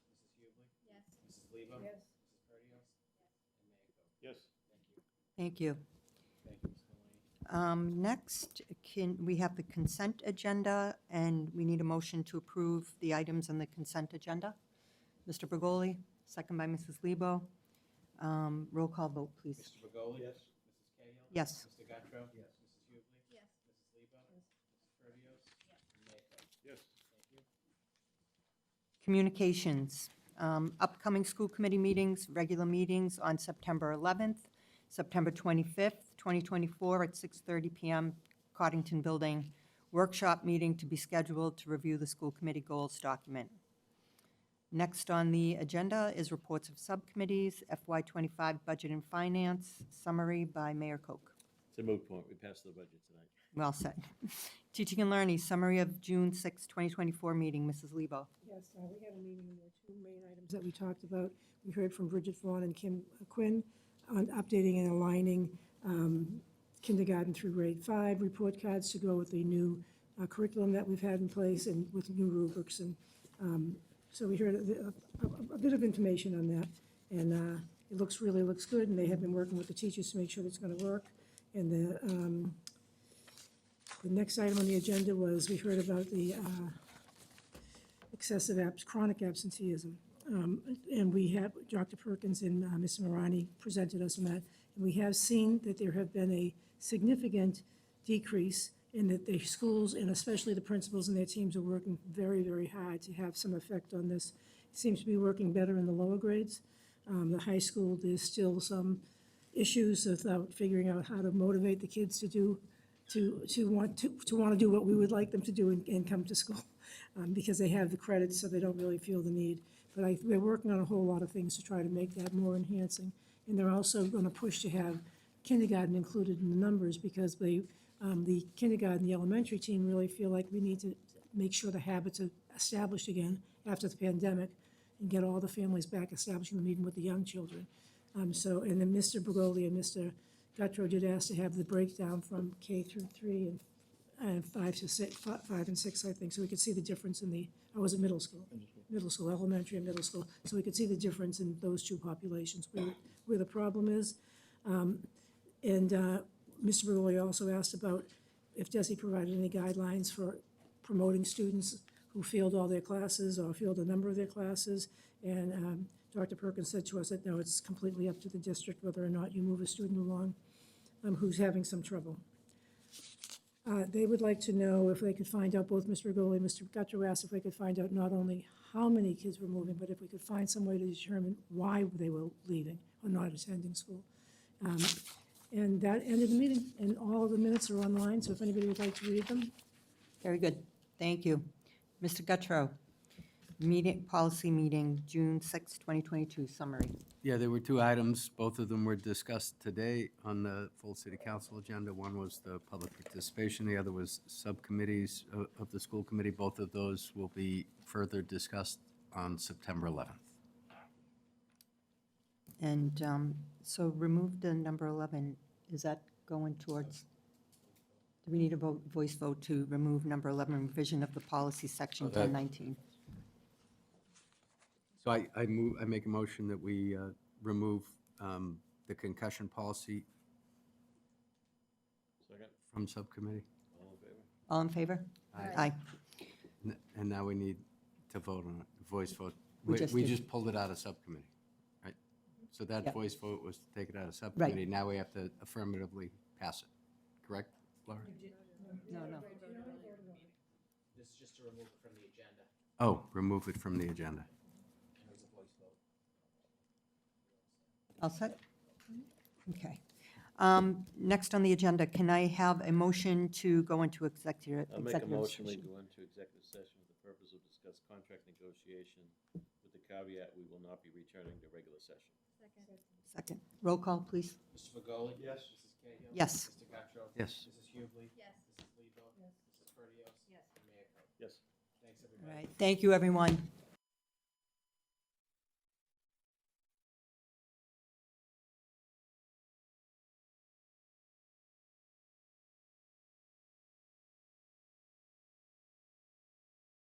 Mrs. Hubley? Yes. Mrs. Lebo? Yes. Mrs. Perdios? Yes. And Mayor Koch? Yes. Thank you. Thank you. Thank you, Ms. Mullaney. Next, we have the consent agenda, and we need a motion to approve the items on the consent agenda. Mr. Bergoli, second by Mrs. Lebo. Roll call vote, please. Mr. Bergoli? Yes. Mrs. Cahill? Yes. Mr. Guttrow? Yes. Mrs. Hubley? Yes. Mrs. Lebo? Yes. Mrs. Perdios? Yes. And Mayor Koch? Yes. Thank you. Communications. Upcoming school committee meetings, regular meetings on September 11th, September 25th, 2024 at 6:30 PM, Coddington Building. Workshop meeting to be scheduled to review the school committee goals document. Next on the agenda is reports of subcommittees, FY25 Budget and Finance, summary by Mayor Koch. It's a moot point. We passed the budget tonight. Well said. Teaching and Learning, summary of June 6, 2024 meeting, Mrs. Lebo. Yes, we had a meeting, and there were two main items that we talked about. We heard from Bridget Vaughn and Kim Quinn on updating and aligning kindergarten through grade 5 report cards to go with the new curriculum that we've had in place and with new rubrics. And so we heard a bit of information on that, and it really looks good, and they have been working with the teachers to make sure it's going to work. And the next item on the agenda was, we heard about the excessive chronic absenteeism. And we have, Dr. Perkins and Ms. Marani presented us on that. And we have seen that there have been a significant decrease in that the schools, and especially the principals and their teams, are working very, very hard to have some effect on this. It seems to be working better in the lower grades. The high school, there's still some issues without figuring out how to motivate the kids to want to do what we would like them to do and come to school, because they have the credits, so they don't really feel the need. But we're working on a whole lot of things to try to make that more enhancing. And they're also going to push to have kindergarten included in the numbers, because the kindergarten, the elementary team really feel like we need to make sure the habits are established again after the pandemic and get all the families back establishing them even with the young children. And then Mr. Bergoli and Mr. Guttrow did ask to have the breakdown from K through 3 and 5 and 6, I think, so we could see the difference in the, or was it middle school? Middle school, elementary and middle school, so we could see the difference in those two populations, where the problem is. Mr. Bergoli also asked about if DESE provided any guidelines for promoting students who failed all their classes or failed a number of their classes. And Dr. Perkins said to us that, no, it's completely up to the district whether or not you move a student along who's having some trouble. They would like to know if they could find out, both Mr. Bergoli and Mr. Guttrow asked if they could find out not only how many kids were moving, but if we could find some way to determine why they were leaving or not attending school. And that ended the meeting, and all of the minutes are online, so if anybody would like to read them. Very good. Thank you. Mr. Guttrow, policy meeting, June 6, 2022, summary. Yeah, there were two items. Both of them were discussed today on the full city council agenda. One was the public participation, the other was subcommittees of the school committee. Both of those will be further discussed on September 11th. And so remove the number 11. Is that going towards, do we need a voice vote to remove number 11, revision of the policy section 1019? So I make a motion that we remove the concussion policy Second. from subcommittee. All in favor? Aye. And now we need to vote on it, voice vote. We We just just pulled it out of subcommittee, right? So that Yep. voice vote was to take it out of subcommittee. Now we have to affirmatively pass it, correct, Laura? No. This is just to remove it from the agenda. Oh, remove it from the agenda. And there's a voice vote. All set? Okay. Next on the agenda, can I have a motion to go into executive I'll make a motion, we session? go into executive session for the purpose of discuss contract negotiation with the caveat we will not be returning to regular session. Second. Roll call, please. Mr. Begoli? Yes. Mrs. Cahill? Yes. Mr. Guttrow? Yes. Mrs. Hubley? Yes. Mrs. Lebo? Yes. Mrs. Perdios? Yes. And Mayor Coe? Yes. Thanks, All everybody. right, thank you, everyone.